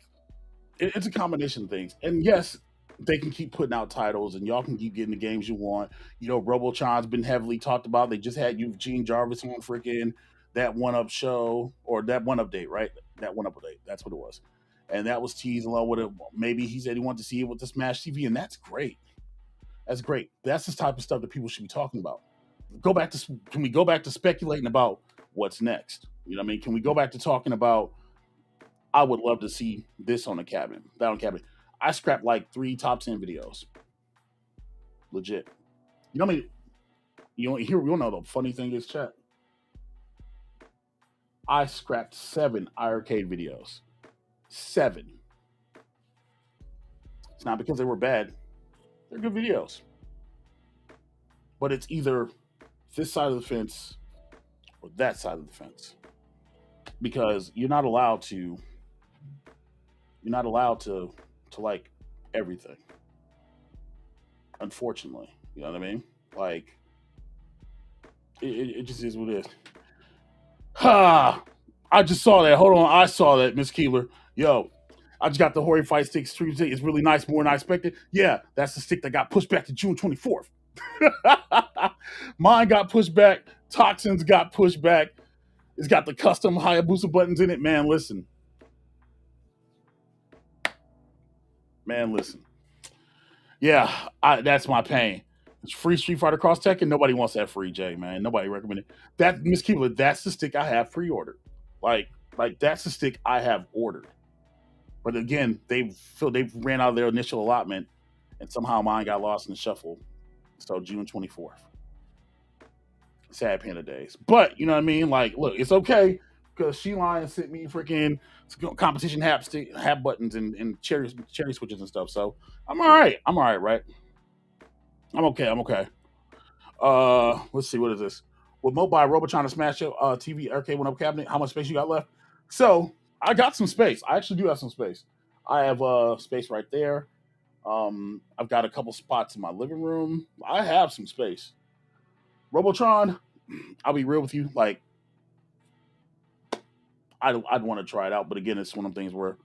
it's a combination of things. And yes, they can keep putting out titles, and y'all can keep getting the games you want. You know, Robotron's been heavily talked about. They just had Eugene Jarvis on freaking that One Up show or that One Update, right? That One Update. That's what it was. And that was teased along with it. Maybe he said he wanted to see it with the Smash TV, and that's great. That's great. That's the type of stuff that people should be talking about. Can we go back to speculating about what's next? You know what I mean? Can we go back to talking about I would love to see this on the cabinet, that on the cabinet. I scrapped like three top 10 videos. Legit. You know what I mean? You don't know the funny thing is, chat. I scrapped 7 iArcade videos. 7. It's not because they were bad. They're good videos. But it's either this side of the fence or that side of the fence. Because you're not allowed to like everything. Unfortunately. You know what I mean? Like it just is what it is. Ha! I just saw that. Hold on, I saw that, Miss Keeler. Yo, I just got the Hori Fight Stick stream stick. It's really nice, more than I expected. Yeah, that's the stick that got pushed back to June 24th. Mine got pushed back. Toxins got pushed back. It's got the custom Hayabusa buttons in it. Man, listen. Man, listen. Yeah, that's my pain. It's free Street Fighter Cross Tekken. Nobody wants that free J, man. Nobody recommended that. Miss Keeler, that's the stick I have pre-ordered. Like, like that's the stick I have ordered. But again, they've ran out of their initial allotment, and somehow mine got lost in the shuffle. So June 24th. Sad Panda days. But you know what I mean? Like, look, it's okay because She Lion sent me freaking competition hat buttons and cherry switches and stuff. So I'm all right. I'm all right, right? I'm okay. I'm okay. Let's see. What is this? With mobile robot trying to smash your TV arcade one up cabinet, how much space you got left? So I got some space. I actually do have some space. I have space right there. I've got a couple spots in my living room. I have some space. Robotron, I'll be real with you. Like, I'd want to try it out, but again, it's one of them things where,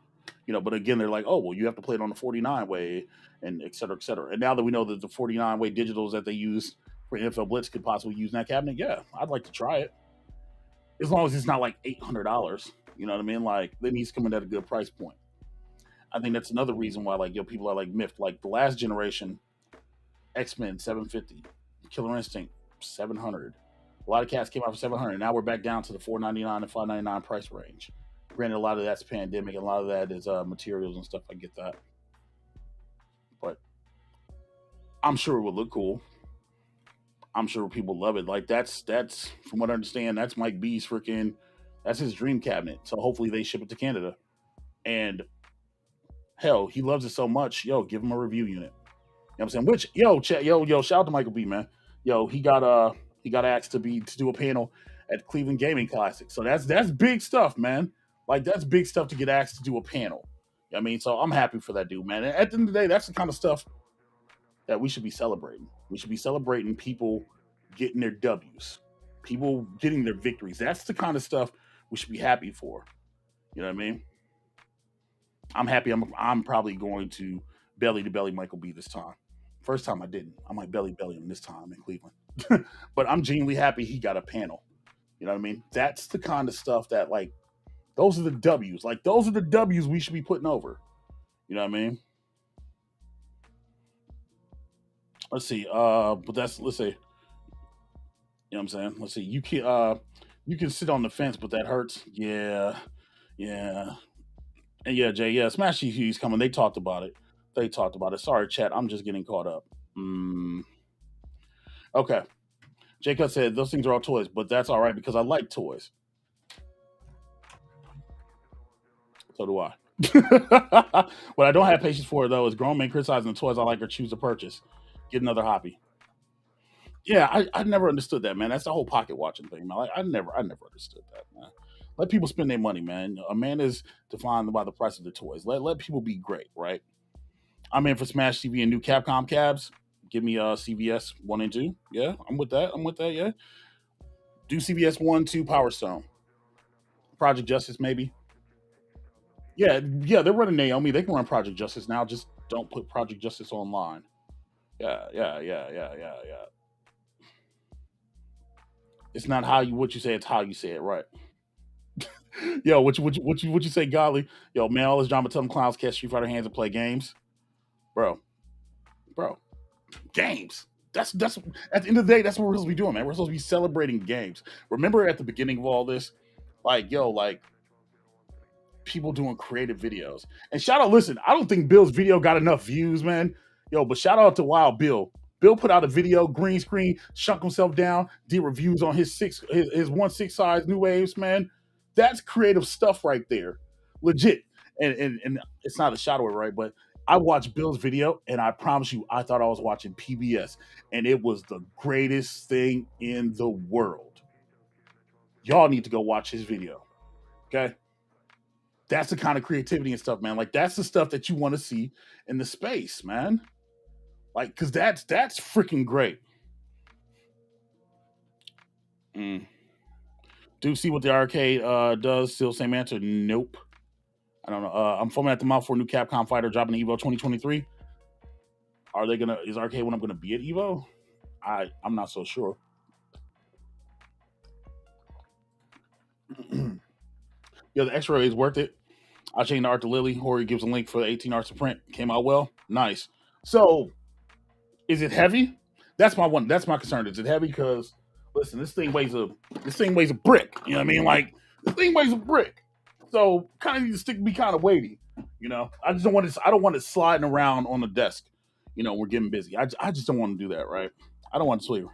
but again, they're like, oh, well, you have to play it on the 49 way, and et cetera, et cetera. And now that we know that the 49 way digitals that they use for NFL Blitz could possibly use in that cabinet, yeah, I'd like to try it as long as it's not like $800. You know what I mean? Like, then he's coming at a good price point. I think that's another reason why, like, people are like miffed. Like the last generation, X-Men 750, Killer Instinct 700. A lot of cats came out for 700. Now we're back down to the 499 and 599 price range. Granted, a lot of that's pandemic, and a lot of that is materials and stuff. I get that, but I'm sure it would look cool. I'm sure people love it. Like that's from what I understand, that's Mike B's freaking that's his dream cabinet. So hopefully they ship it to Canada. And hell, he loves it so much. Yo, give him a review unit. You know what I'm saying? Which yo, shout out to Michael B, man. Yo, he got asked to do a panel at Cleveland Gaming Classic. So that's big stuff, man. Like that's big stuff to get asked to do a panel. You know what I mean, so I'm happy for that dude, man. And at the end of the day, that's the kind of stuff that we should be celebrating. We should be celebrating people getting their W's, people getting their victories. That's the kind of stuff we should be happy for. You know what I mean? I'm happy. I'm probably going to belly Michael B this time. First time I didn't. I might belly him this time in Cleveland. But I'm genuinely happy he got a panel. You know what I mean? That's the kind of stuff that like those are the W's. Like those are the W's we should be putting over. You know what I mean? Let's see. But let's say, you know what I'm saying? Let's see. You can sit on the fence, but that hurts. Yeah. Yeah. And yeah, Jay, yeah, Smash TV's coming. They talked about it. They talked about it. Sorry, chat. I'm just getting caught up. Okay. Jacob said those things are all toys, but that's all right because I like toys. So do I. What I don't have patience for though is grown men criticizing the toys I like or choose to purchase. Get another hobby. Yeah, I never understood that, man. That's the whole pocket watching thing, man. Like I never understood that, man. Let people spend their money, man. A man is defined by the price of the toys. Let people be great, right? I'm in for Smash TV and new Capcom cabs. Give me CVS 1 and 2. Yeah, I'm with that. I'm with that. Yeah, do CVS 1, 2, Power Stone, Project Justice maybe. Yeah, yeah, they're running Naomi. They can run Project Justice now. Just don't put Project Justice online. Yeah, yeah, yeah, yeah, yeah, yeah. It's not how you what you say. It's how you say it. Right. Yo, what you say, Golly? Yo, man, all this drama. Tell them clowns catch Street Fighter hands and play games, bro, bro. Games. That's at the end of the day, that's what we're supposed to be doing, man. We're supposed to be celebrating games. Remember at the beginning of all this, like, yo, like people doing creative videos. And shout out, listen, I don't think Bill's video got enough views, man. Yo, but shout out to Wild Bill. Bill put out a video, green screen, shrunk himself down, did reviews on his 1/6 size new waves, man. That's creative stuff right there. Legit. And it's not a shadow, right? But I watched Bill's video and I promise you, I thought I was watching PBS. And it was the greatest thing in the world. Y'all need to go watch his video. Okay. That's the kind of creativity and stuff, man. Like that's the stuff that you want to see in the space, man. Like, because that's freaking great. Mm. Do see what the arcade does? Still same answer? Nope. I don't know. I'm foaming at the mouth for a new Capcom fighter dropping Evo 2023. Are they gonna? Is arcade one I'm gonna be at Evo? I'm not so sure. Yeah, the X-ray is worth it. I changed the art to Lily. Hori gives a link for the 18 arts to print. Came out well. Nice. So, is it heavy? That's my one. That's my concern. Is it heavy? Because listen, this thing weighs a brick. You know what I mean? Like this thing weighs a brick. So kind of need to stick be kind of weighty. You know, I just don't want it. I don't want it sliding around on the desk. You know, we're getting busy. I just don't want to do that. Right? I don't want to sleep.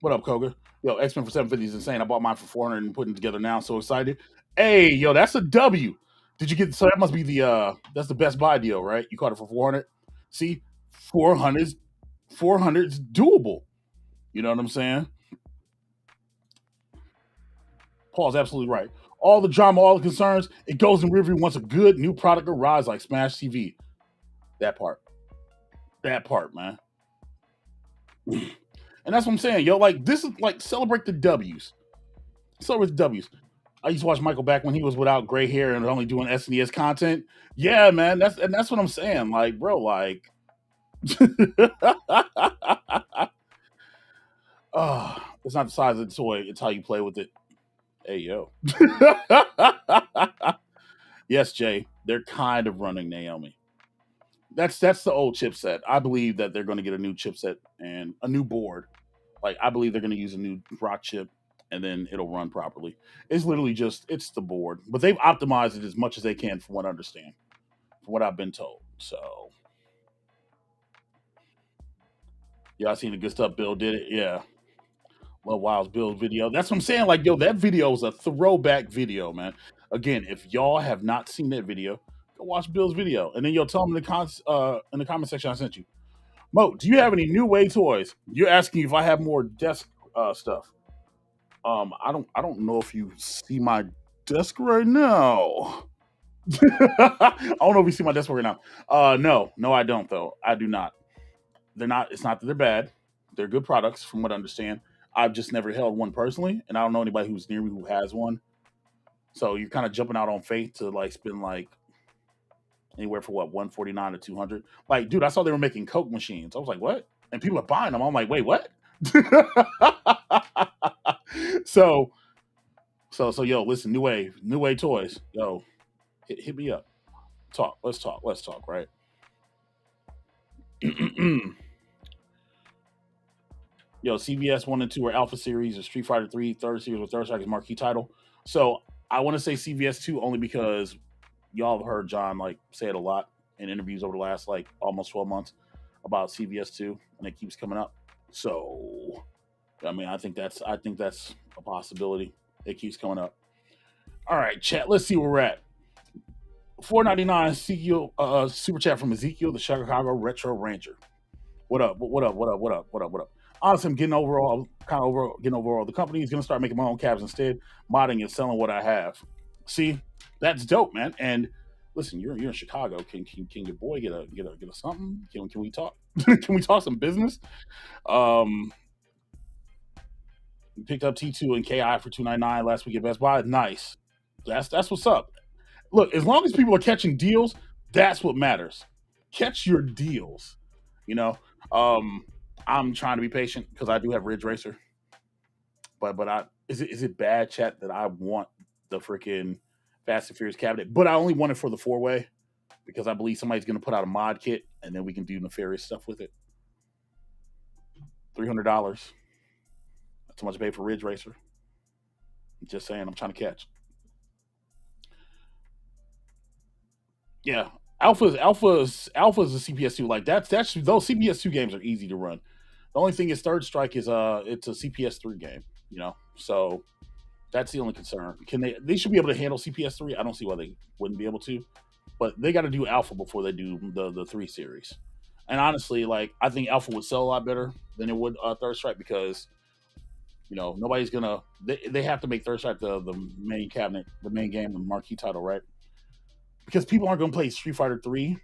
What up, Koga? Yo, X Men for 750 is insane. I bought mine for 400 and putting it together now. So excited. Hey, yo, that's a W. Did you get so that must be the that's the Best Buy deal, right? You caught it for 400. See, 400 400 is doable. You know what I'm saying? Paul's absolutely right. All the drama, all the concerns, it goes in review once a good new product arrives like Smash TV. That part. That part, man. And that's what I'm saying, yo. Like this is like celebrate the W's. Celebrate the W's. I used to watch Michael back when he was without gray hair and only doing SNES content. Yeah, man. That's what I'm saying. Like, bro, like it's not the size of the toy, it's how you play with it. Hey yo. Yes, Jay. They're kind of running Naomi. That's the old chipset. I believe that they're going to get a new chipset and a new board. Like I believe they're going to use a new rock chip, and then it'll run properly. It's literally just it's the board, but they've optimized it as much as they can, from what I understand, from what I've been told. So yeah, I seen the good stuff. Bill did it. Yeah, well, Wild's Bill video. That's what I'm saying. Like yo, that video is a throwback video, man. Again, if y'all have not seen that video, go watch Bill's video, and then you'll tell them in the comment section I sent you. Mo, do you have any new way toys? You're asking if I have more desk stuff. I don't know if you see my desk right now. I don't know if you see my desk right now. No, I don't though. I do not. They're not. It's not that they're bad. They're good products, from what I understand. I've just never held one personally, and I don't know anybody who's near me who has one. So you're kind of jumping out on faith to like spend like anywhere for what 149 to 200. Like, dude, I saw they were making Coke machines. I was like, what? And people are buying them. I'm like, wait, what? so so yo, listen, new wave toys. Yo, hit me up. Talk. Let's talk. Let's talk. Right. Yo, CVS 1 and 2 are Alpha Series, or Street Fighter 3 third series with Third Strike's marquee title. So I want to say CVS2 only because y'all have heard John like say it a lot in interviews over the last like almost 12 months about CVS2, and it keeps coming up. So, I mean, I think that's a possibility. It keeps coming up. All right, chat. Let's see where we're at. $4.99 Ezekiel, super chat from Ezekiel, the Chicago Retro Rancher. What up? What up? What up? What up? What up? What up? Honestly, I'm getting overall, getting overall. The company is going to start making my own cabs instead, modding and selling what I have. See, that's dope, man. And listen, you're in Chicago. Can your boy get a something? Can we talk? Can we talk some business? Picked up T2 and KI for $2.99 last week at Best Buy. Nice. That's what's up. Look, as long as people are catching deals, that's what matters. Catch your deals. You know, I'm trying to be patient because I do have Ridge Racer. But is it bad, chat, that I want the freaking Fast and Furious cabinet, but I only want it for the 4-way because I believe somebody's going to put out a mod kit and then we can do nefarious stuff with it. $300. That's how much I paid for Ridge Racer. Just saying, I'm trying to catch. Yeah, Alpha's a CPS2. Like that's those CPS2 games are easy to run. The only thing is Third Strike is it's a CPS3 game, you know. So that's the only concern. Can they should be able to handle CPS3? I don't see why they wouldn't be able to. But they got to do Alpha before they do the 3 series. And honestly, like I think Alpha would sell a lot better than it would Third Strike because you know nobody's gonna they have to make Third Strike the main cabinet, the main game, the marquee title, right? Because people aren't going to play Street Fighter 3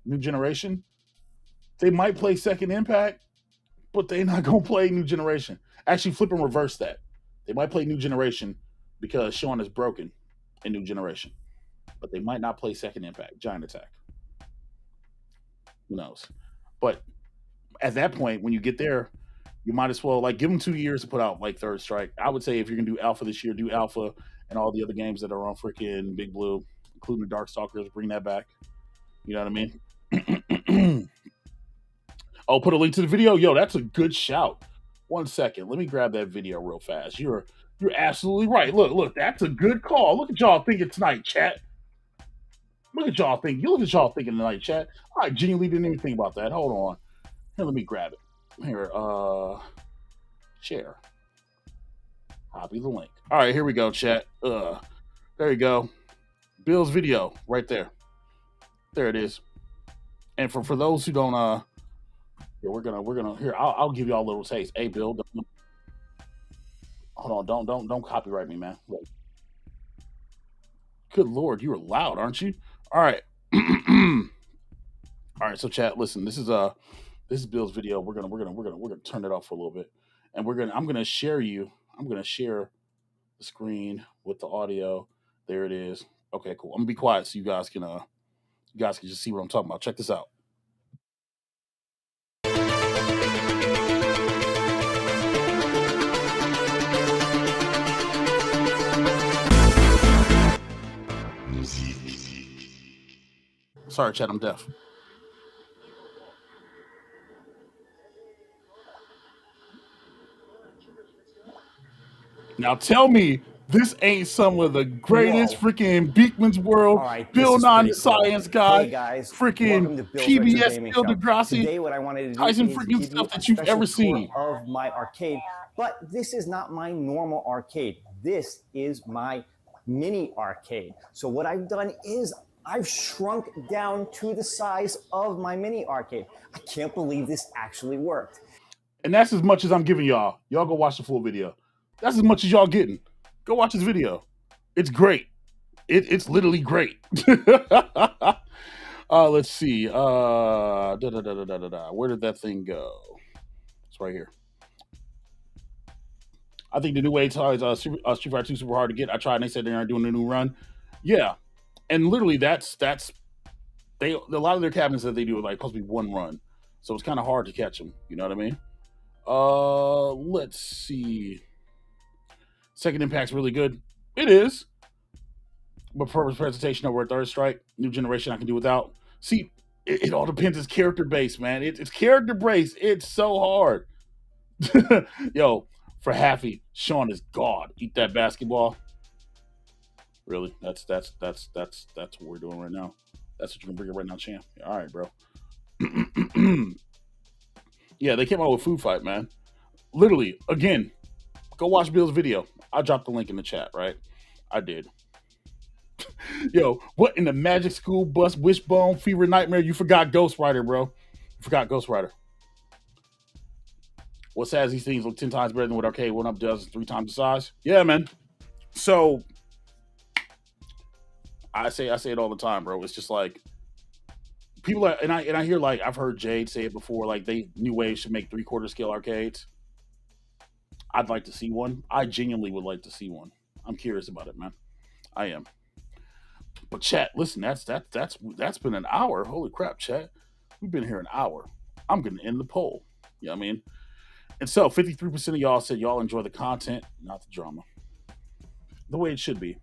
New Generation. They might play Second Impact, but they're not going to play New Generation. Actually, flip and reverse that. They might play New Generation because Sean is broken in New Generation, but they might not play Second Impact, Giant Attack. Who knows? But at that point, when you get there, you might as well like give them 2 years to put out like Third Strike. I would say if you're going to do Alpha this year, do Alpha and all the other games that are on freaking Big Blue, including the Darkstalkers, bring that back. You know what I mean? Oh, put a link to the video. Yo, that's a good shout. 1 second. Let me grab that video real fast. You're absolutely right. Look, that's a good call. Look at y'all thinking tonight, chat. Look at y'all thinking. You look at y'all thinking tonight, chat. I genuinely didn't even think about that. Hold on. Here, let me grab it. Here, share. Copy the link. All right, here we go, chat. There you go. Bill's video right there. There it is. And for those who don't we're gonna here I'll give y'all a little taste. Hey Bill, hold on, don't copyright me, man. Look. Good Lord, you were loud, aren't you? All right. All right, so chat, listen, this is Bill's video. We're gonna turn it off for a little bit. And I'm gonna share the screen with the audio. There it is. Okay, cool. I'm gonna be quiet so you guys can just see what I'm talking about. Check this out. Sorry, chat, I'm deaf. Now tell me this ain't some of the greatest freaking Beekman's World, right, Bill Nye the cool. Science Guy, hey guys, freaking PBS Bill deGrassi, Today what I wanted to do Tyson is freaking give stuff you that you've ever tour seen. of my arcade, but this is not my normal arcade. This is my mini arcade. So what I've done is I've shrunk down to the size of my mini arcade. I can't believe this actually worked. And that's as much as I'm giving y'all. Y'all go watch the full video. That's as much as y'all getting. Go watch this video. It's great. It's literally great. Let's see. Where did that thing go? It's right here. I think the new way Street Fighter 2 super hard to get. I tried and they said they aren't doing a new run. Yeah. And literally that's a lot of their cabinets that they do are like supposed to be one run. So it's kind of hard to catch them. You know what I mean? Let's see. Second Impact's really good. It is. But for presentation over at Third Strike, New Generation I can do without. See, it all depends. It's character based, man. It's character based. It's so hard. Yo, for Happy, Sean is God. Eat that basketball. Really? That's what we're doing right now. That's what you can bring it right now, champ. All right, bro. Yeah, they came out with Food Fight, man. Literally, again, go watch Bill's video. I dropped the link in the chat, right? I did. Yo, what in the Magic School Bus Wishbone Fever Nightmare? You forgot Ghost Rider, bro. You forgot Ghost Rider. What says these things look 10 times better than what Arcade One Up does 3 times the size? Yeah, man. So I say it all the time, bro. It's just like people are, and I hear, like, I've heard Jade say it before, like they New Wave should make 3/4 scale arcades. I'd like to see one. I genuinely would like to see one. I'm curious about it, man. I am. But chat, listen, that's been an hour. Holy crap, chat. We've been here an hour. I'm gonna end the poll. You know what I mean? And so 53% of y'all said y'all enjoy the content, not the drama. The way it should be.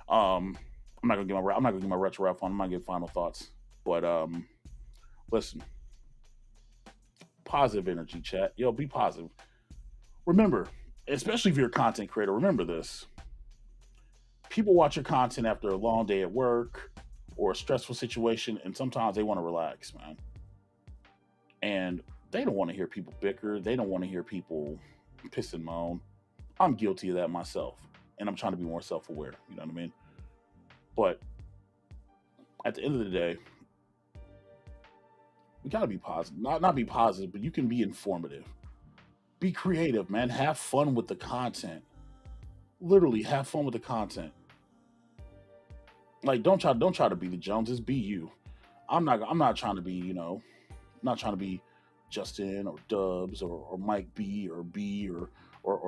I'm not gonna get my retro rap on. I'm not gonna get final thoughts. But listen, positive energy, chat. Yo, be positive. Remember, especially if you're a content creator, remember this. People watch your content after a long day at work or a stressful situation, and sometimes they want to relax, man. And they don't want to hear people bicker. They don't want to hear people piss and moan. I'm guilty of that myself, and I'm trying to be more self-aware. You know what I mean? But at the end of the day, we gotta be positive. Not be positive, but you can be informative. Be creative, man. Have fun with the content. Literally, have fun with the content. Like, don't try to be the Joneses. Be you. I'm not trying to be, not trying to be Justin or Dubs or Mike B or B or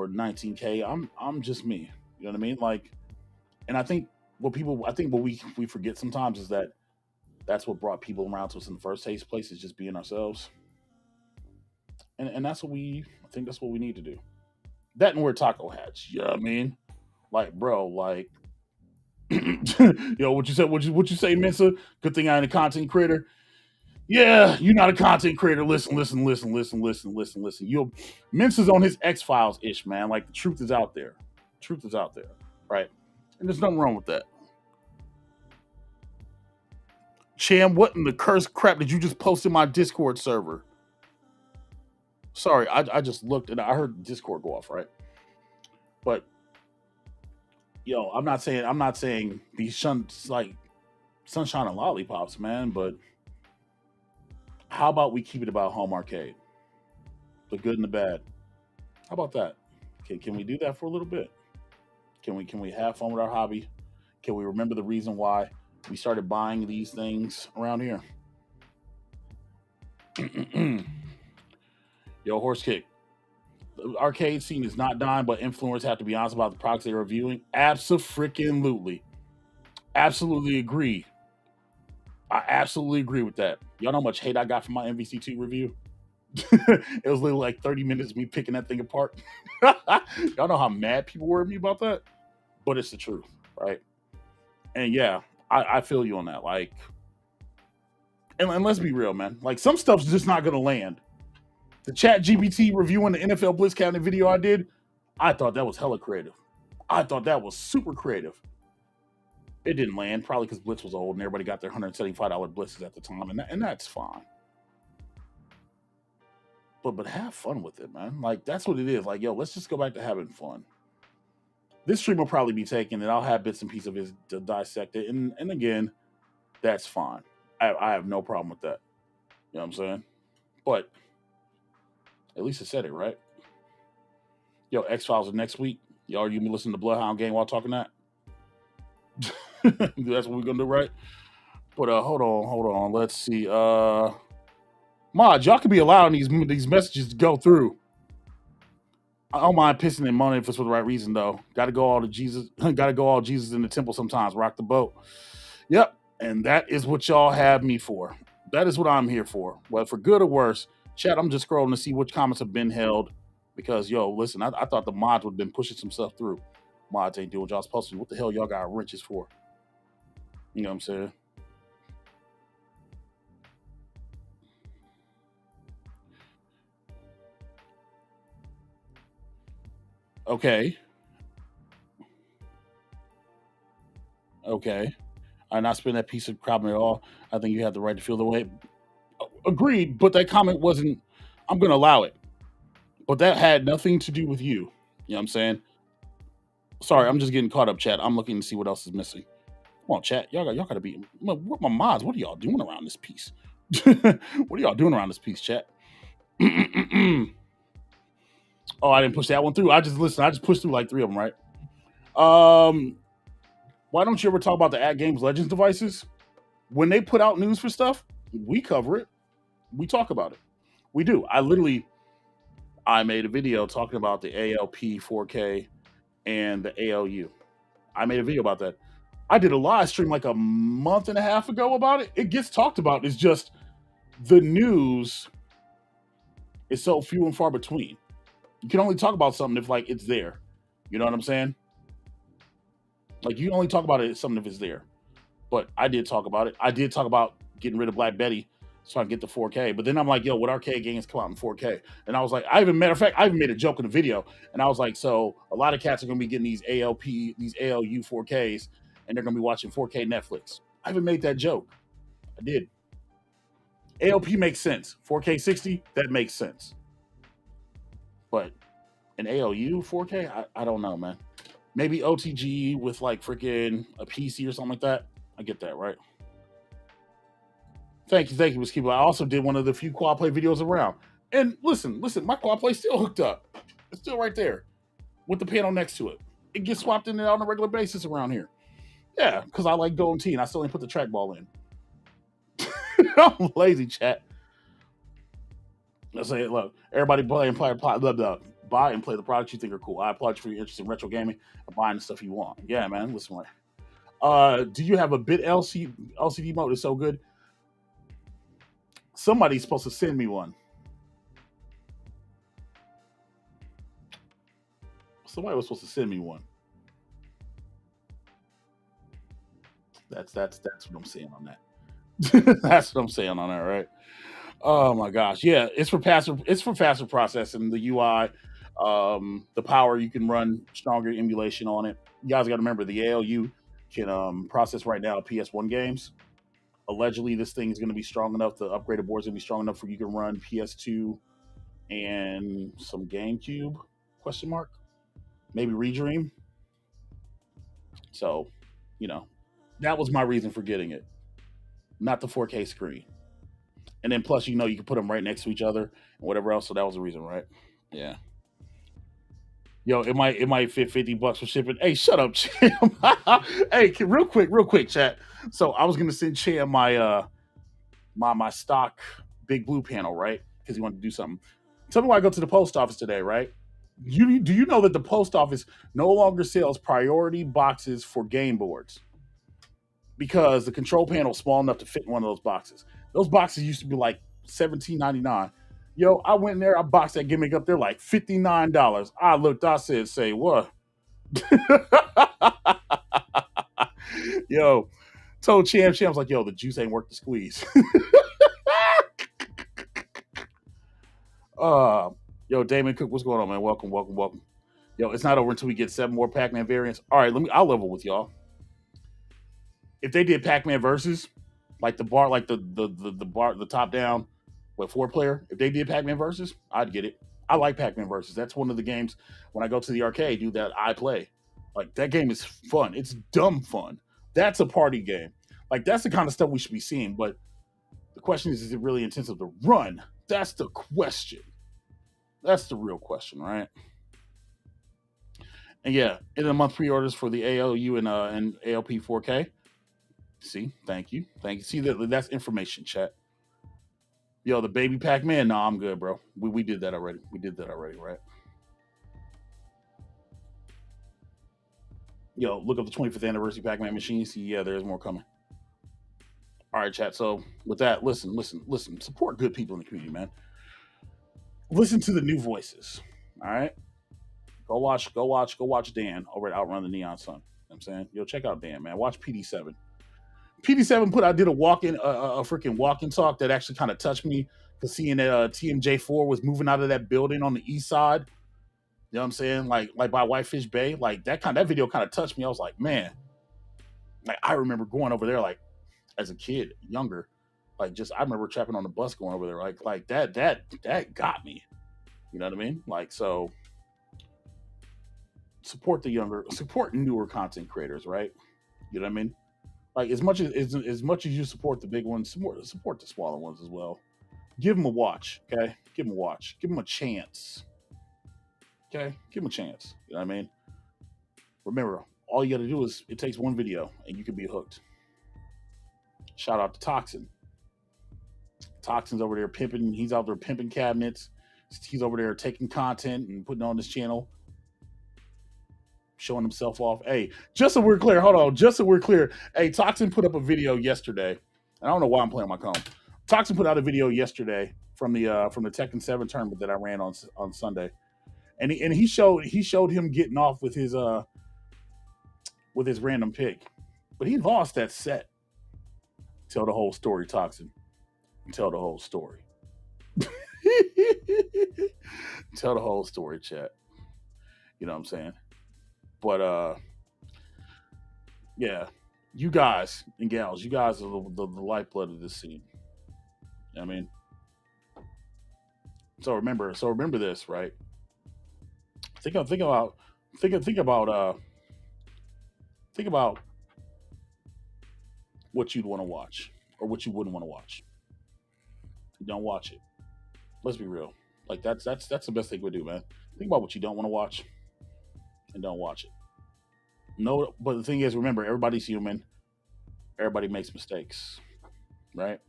19K. I'm just me. You know what I mean? Like, and I think what we forget sometimes is that that's what brought people around to us in the first place is just being ourselves. And I think that's what we need to do. That and wear taco hats. You know what I mean? Like, bro, like yo, what you said, what you say, Mensa? Good thing I ain't a content creator. Yeah, you're not a content creator. Listen. You Mensa's on his X Files ish, man. Like the truth is out there. Truth is out there. Right? And there's nothing wrong with that. Cham, what in the cursed crap did you just post in my Discord server? Sorry, I just looked and I heard Discord go off, right? But yo, I'm not saying be like sunshine and lollipops, man. But how about we keep it about home arcade, the good and the bad? How about that? Can we do that for a little bit? Can we have fun with our hobby? Can we remember the reason why we started buying these things around here? Yo, horse kick. The arcade scene is not dying, but influencers have to be honest about the products they're reviewing. Absolutely. Absolutely agree. I absolutely agree with that. Y'all know how much hate I got from my MVC2 review? It was literally like 30 minutes of me picking that thing apart. Y'all know how mad people were at me about that? But it's the truth, right? And yeah, I feel you on that. Like, and let's be real, man. Like, some stuff's just not going to land. The Chat GPT reviewing the NFL Blitz County video I did, I thought that was hella creative. I thought that was super creative. It didn't land, probably because Blitz was old and everybody got their $175 blitzes at the time, and that's fine. But have fun with it, man. Like, that's what it is. Like, yo, let's just go back to having fun. This stream will probably be taken, and I'll have bits and pieces of it to dissect it. And again, that's fine. I have no problem with that. You know what I'm saying? But at least I said it, right? Yo, X Files are next week. Y'all, you been listening to Bloodhound Gang while talking that? That's what we're gonna do, right? But hold on. Let's see. Mods, y'all could be allowing these messages to go through. I don't mind pissing and moaning if it's for the right reason, though. Gotta go all Jesus in the temple sometimes. Rock the boat. Yep. And that is what y'all have me for. That is what I'm here for. Well, for good or worse, chat, I'm just scrolling to see which comments have been held. Because, yo, listen, I thought the mods would have been pushing some stuff through. Mods ain't doing what y'all supposed to do. What the hell y'all got wrenches for? You know what I'm saying? Okay. Okay. I not spend that piece of crap at all. I think you have the right to feel the way. Agreed, but that comment wasn't. I'm going to allow it, but that had nothing to do with you. You know what I'm saying? Sorry, I'm just getting caught up, chat. I'm looking to see what else is missing. Come on, chat. Y'all got to be. What my mods? What are y'all doing around this piece? What are y'all doing around this piece, chat? Oh, I didn't push that one through. I just pushed through like 3 of them, right? Why don't you ever talk about the AtGames Legends devices? When they put out news for stuff, we cover it. We talk about it. We do. I made a video talking about the ALP 4K and the ALU. I made a video about that. I did a live stream like a month and a half ago about it. It gets talked about. It's just the news is so few and far between. You can only talk about something if like it's there. You know what I'm saying? Like you can only talk about it something if it's there. But I did talk about it. I did talk about getting rid of Black Betty so I can get the 4K. But then I'm like, yo, what arcade games come out in 4K? And I was like, I even made a joke in the video. And I was like, so a lot of cats are gonna be getting these ALU 4Ks, and they're gonna be watching 4K Netflix. I even made that joke. I did. ALP makes sense. 4K 60, that makes sense. But an ALU 4K, I don't know, man. Maybe OTG with like freaking a PC or something like that. I get that, right? Thank you, Miss Keeper. I also did one of the few quad play videos around. And listen, my quad play still hooked up. It's still right there with the panel next to it. It gets swapped in and out on a regular basis around here. Yeah, because I like Golden Tee and I still ain't put the trackball in. I'm lazy, chat. Let's say, look, everybody buy and play the products you think are cool. I applaud you for your interest in retro gaming and buying the stuff you want. Yeah, man. Listen, do you have a bit LCD mode? It's so good. Somebody's supposed to send me one. Somebody was supposed to send me one. That's what I'm saying on that. That's what I'm saying on that, right? Oh my gosh, yeah, it's for faster processing. The UI, the power, you can run stronger emulation on it. You guys got to remember the ALU can process right now PS1 games. Allegedly, this thing is going to be strong enough. The upgraded board is going to be strong enough for you can run PS2 and some GameCube? Question mark? Maybe Redream. So, that was my reason for getting it, not the 4K screen. And then plus, you can put them right next to each other and whatever else. So that was the reason, right? Yeah. Yo, it might fit $50 for shipping. Hey, shut up, Cham. Hey, real quick, chat. So I was gonna send Cham my my stock Big Blue panel, right? Because he wanted to do something. Tell me why I go to the post office today, right? Do you know that the post office no longer sells priority boxes for game boards? Because the control panel is small enough to fit in one of those boxes. Those boxes used to be like $17.99. Yo, I went in there, I boxed that gimmick up there like $59. I looked, I said, say what? Yo, told Cham's like, yo, the juice ain't worth the squeeze. Yo, Damon Cook, what's going on, man? Welcome. Yo, it's not over until we get 7 more Pac-Man variants. All right, I'll level with y'all. If they did Pac-Man versus, like the bar, like the top down, 4-player. If they did Pac-Man versus, I'd get it. I like Pac-Man versus. That's one of the games when I go to the arcade, dude, that I play. Like that game is fun. It's dumb fun. That's a party game. Like that's the kind of stuff we should be seeing. But the question is it really intensive to run? That's the question. That's the real question, right? And yeah, in a month pre-orders for the ALU and ALP 4K. See, thank you. See that's information, chat. Yo, the baby Pac-Man. No, I'm good, bro. We did that already. Right? Yo, look up the 25th anniversary Pac-Man machine. See, yeah, there's more coming. All right, chat. So with that, listen. Support good people in the community, man. Listen to the new voices. All right. Go watch Dan over at Outrun the Neon Sun. You know what I'm saying? Yo, check out Dan, man. Watch PD7. PD7 I did a freaking walk-in talk that actually kind of touched me because seeing that TMJ4 was moving out of that building on the east side. You know what I'm saying? Like by Whitefish Bay, like that video kind of touched me. I was like, man, Like I remember going over there like as a kid, younger, like just I remember trapping on the bus going over there, like that got me. You know what I mean? Like so, support newer content creators, right? You know what I mean? Like as much as you support the big ones, support the smaller ones as well. Give them a watch, okay? Give them a watch. Give them a chance, okay? Give them a chance. You know what I mean? Remember, all you got to do is it takes one video and you can be hooked. Shout out to Toxin. Toxin's over there pimping. He's out there pimping cabinets. He's over there taking content and putting on his channel, showing himself off. Hey, just so we're clear, hold on. Just so we're clear, hey, Toxin put up a video yesterday. And I don't know why I'm playing my comb. Toxin put out a video yesterday from the Tekken 7 tournament that I ran on Sunday, and he showed him getting off with his random pick, but he lost that set. Tell the whole story, Toxin. Tell the whole story. Tell the whole story, chat. You know what I'm saying? But yeah, you guys and gals, you guys are the lifeblood of this scene. You know what I mean? So remember this, right? Think about what you'd want to watch or what you wouldn't want to watch. Don't watch it. Let's be real. Like that's the best thing we do, man. Think about what you don't want to watch and don't watch it. No, but the thing is, remember, everybody's human. Everybody makes mistakes, right?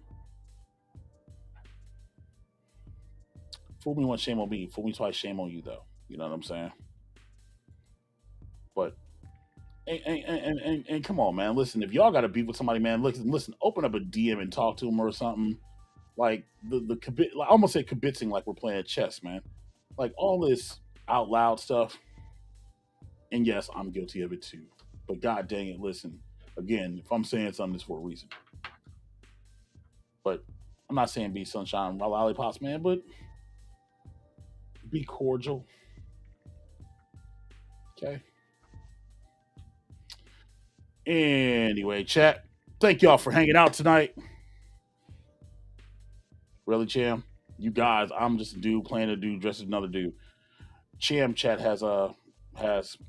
Fool me once, shame on me. Fool me twice, shame on you, though. You know what I'm saying? But and come on, man. Listen, if y'all got to beef with somebody, man, listen. Open up a DM and talk to them or something. Like like, I almost say kibitzing like we're playing chess, man. Like all this out loud stuff. And yes, I'm guilty of it too. But god dang it, listen. Again, if I'm saying something, it's for a reason. But I'm not saying be sunshine lollipops, man, but be cordial. Okay. Anyway, chat. Thank y'all for hanging out tonight. Really, Cham? You guys, I'm just a dude playing a dude dressed as another dude. Cham chat has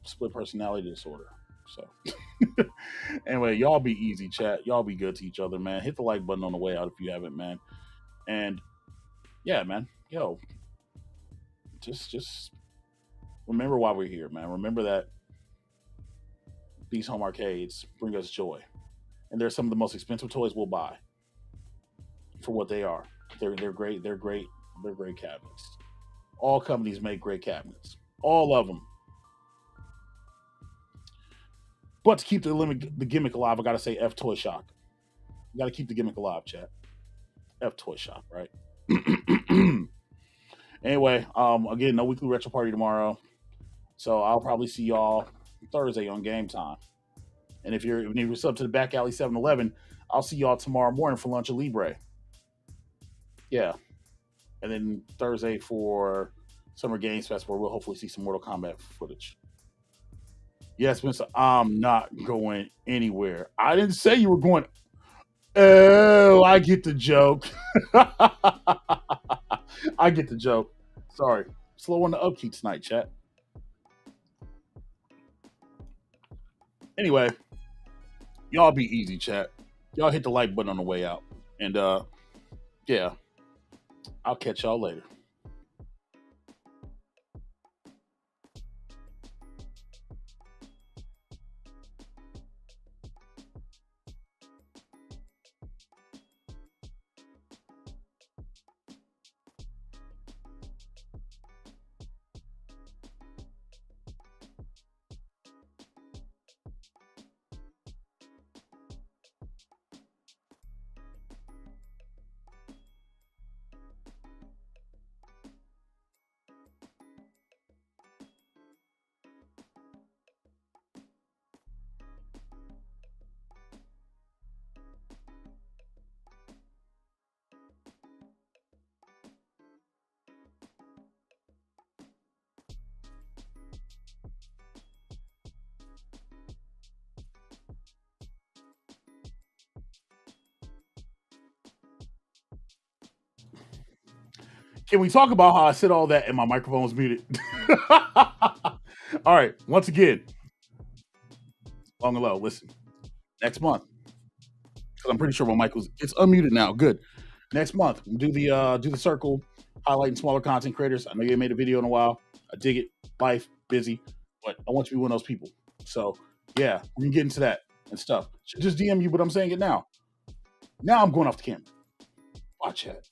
split personality disorder. So anyway, y'all be easy, chat. Y'all be good to each other, man. Hit the like button on the way out if you haven't, man. And yeah, man. Yo, just remember why we're here, man. Remember that these home arcades bring us joy. And they're some of the most expensive toys we'll buy for what they are. They're great. They're great. They're great cabinets. All companies make great cabinets. All of them. But to keep the gimmick alive, I gotta say F Toy Shop. You gotta keep the gimmick alive, chat. F Toy Shop, right? Anyway, again, no weekly retro party tomorrow. So I'll probably see y'all Thursday on Game Time. And if you're sub to the Back Alley 7-Eleven, I'll see y'all tomorrow morning for lunch at Libre. Yeah. And then Thursday for Summer Games Fest, where we'll hopefully see some Mortal Kombat footage. Yes, Spencer, I'm not going anywhere. I didn't say you were going. Oh, I get the joke. I get the joke. Sorry. Slow on the upkeep tonight, chat. Anyway, y'all be easy, chat. Y'all hit the like button on the way out. And yeah, I'll catch y'all later. Can we talk about how I said all that and my microphone was muted? All right. Once again, long and low. Listen, next month, because I'm pretty sure my mic it's unmuted now. Good. Next month, we'll do the circle, highlighting smaller content creators. I know you ain't made a video in a while. I dig it. Life, busy, but I want you to be one of those people. So yeah, we can get into that and stuff. Just DM you, but I'm saying it now. Now I'm going off the camera. Watch that.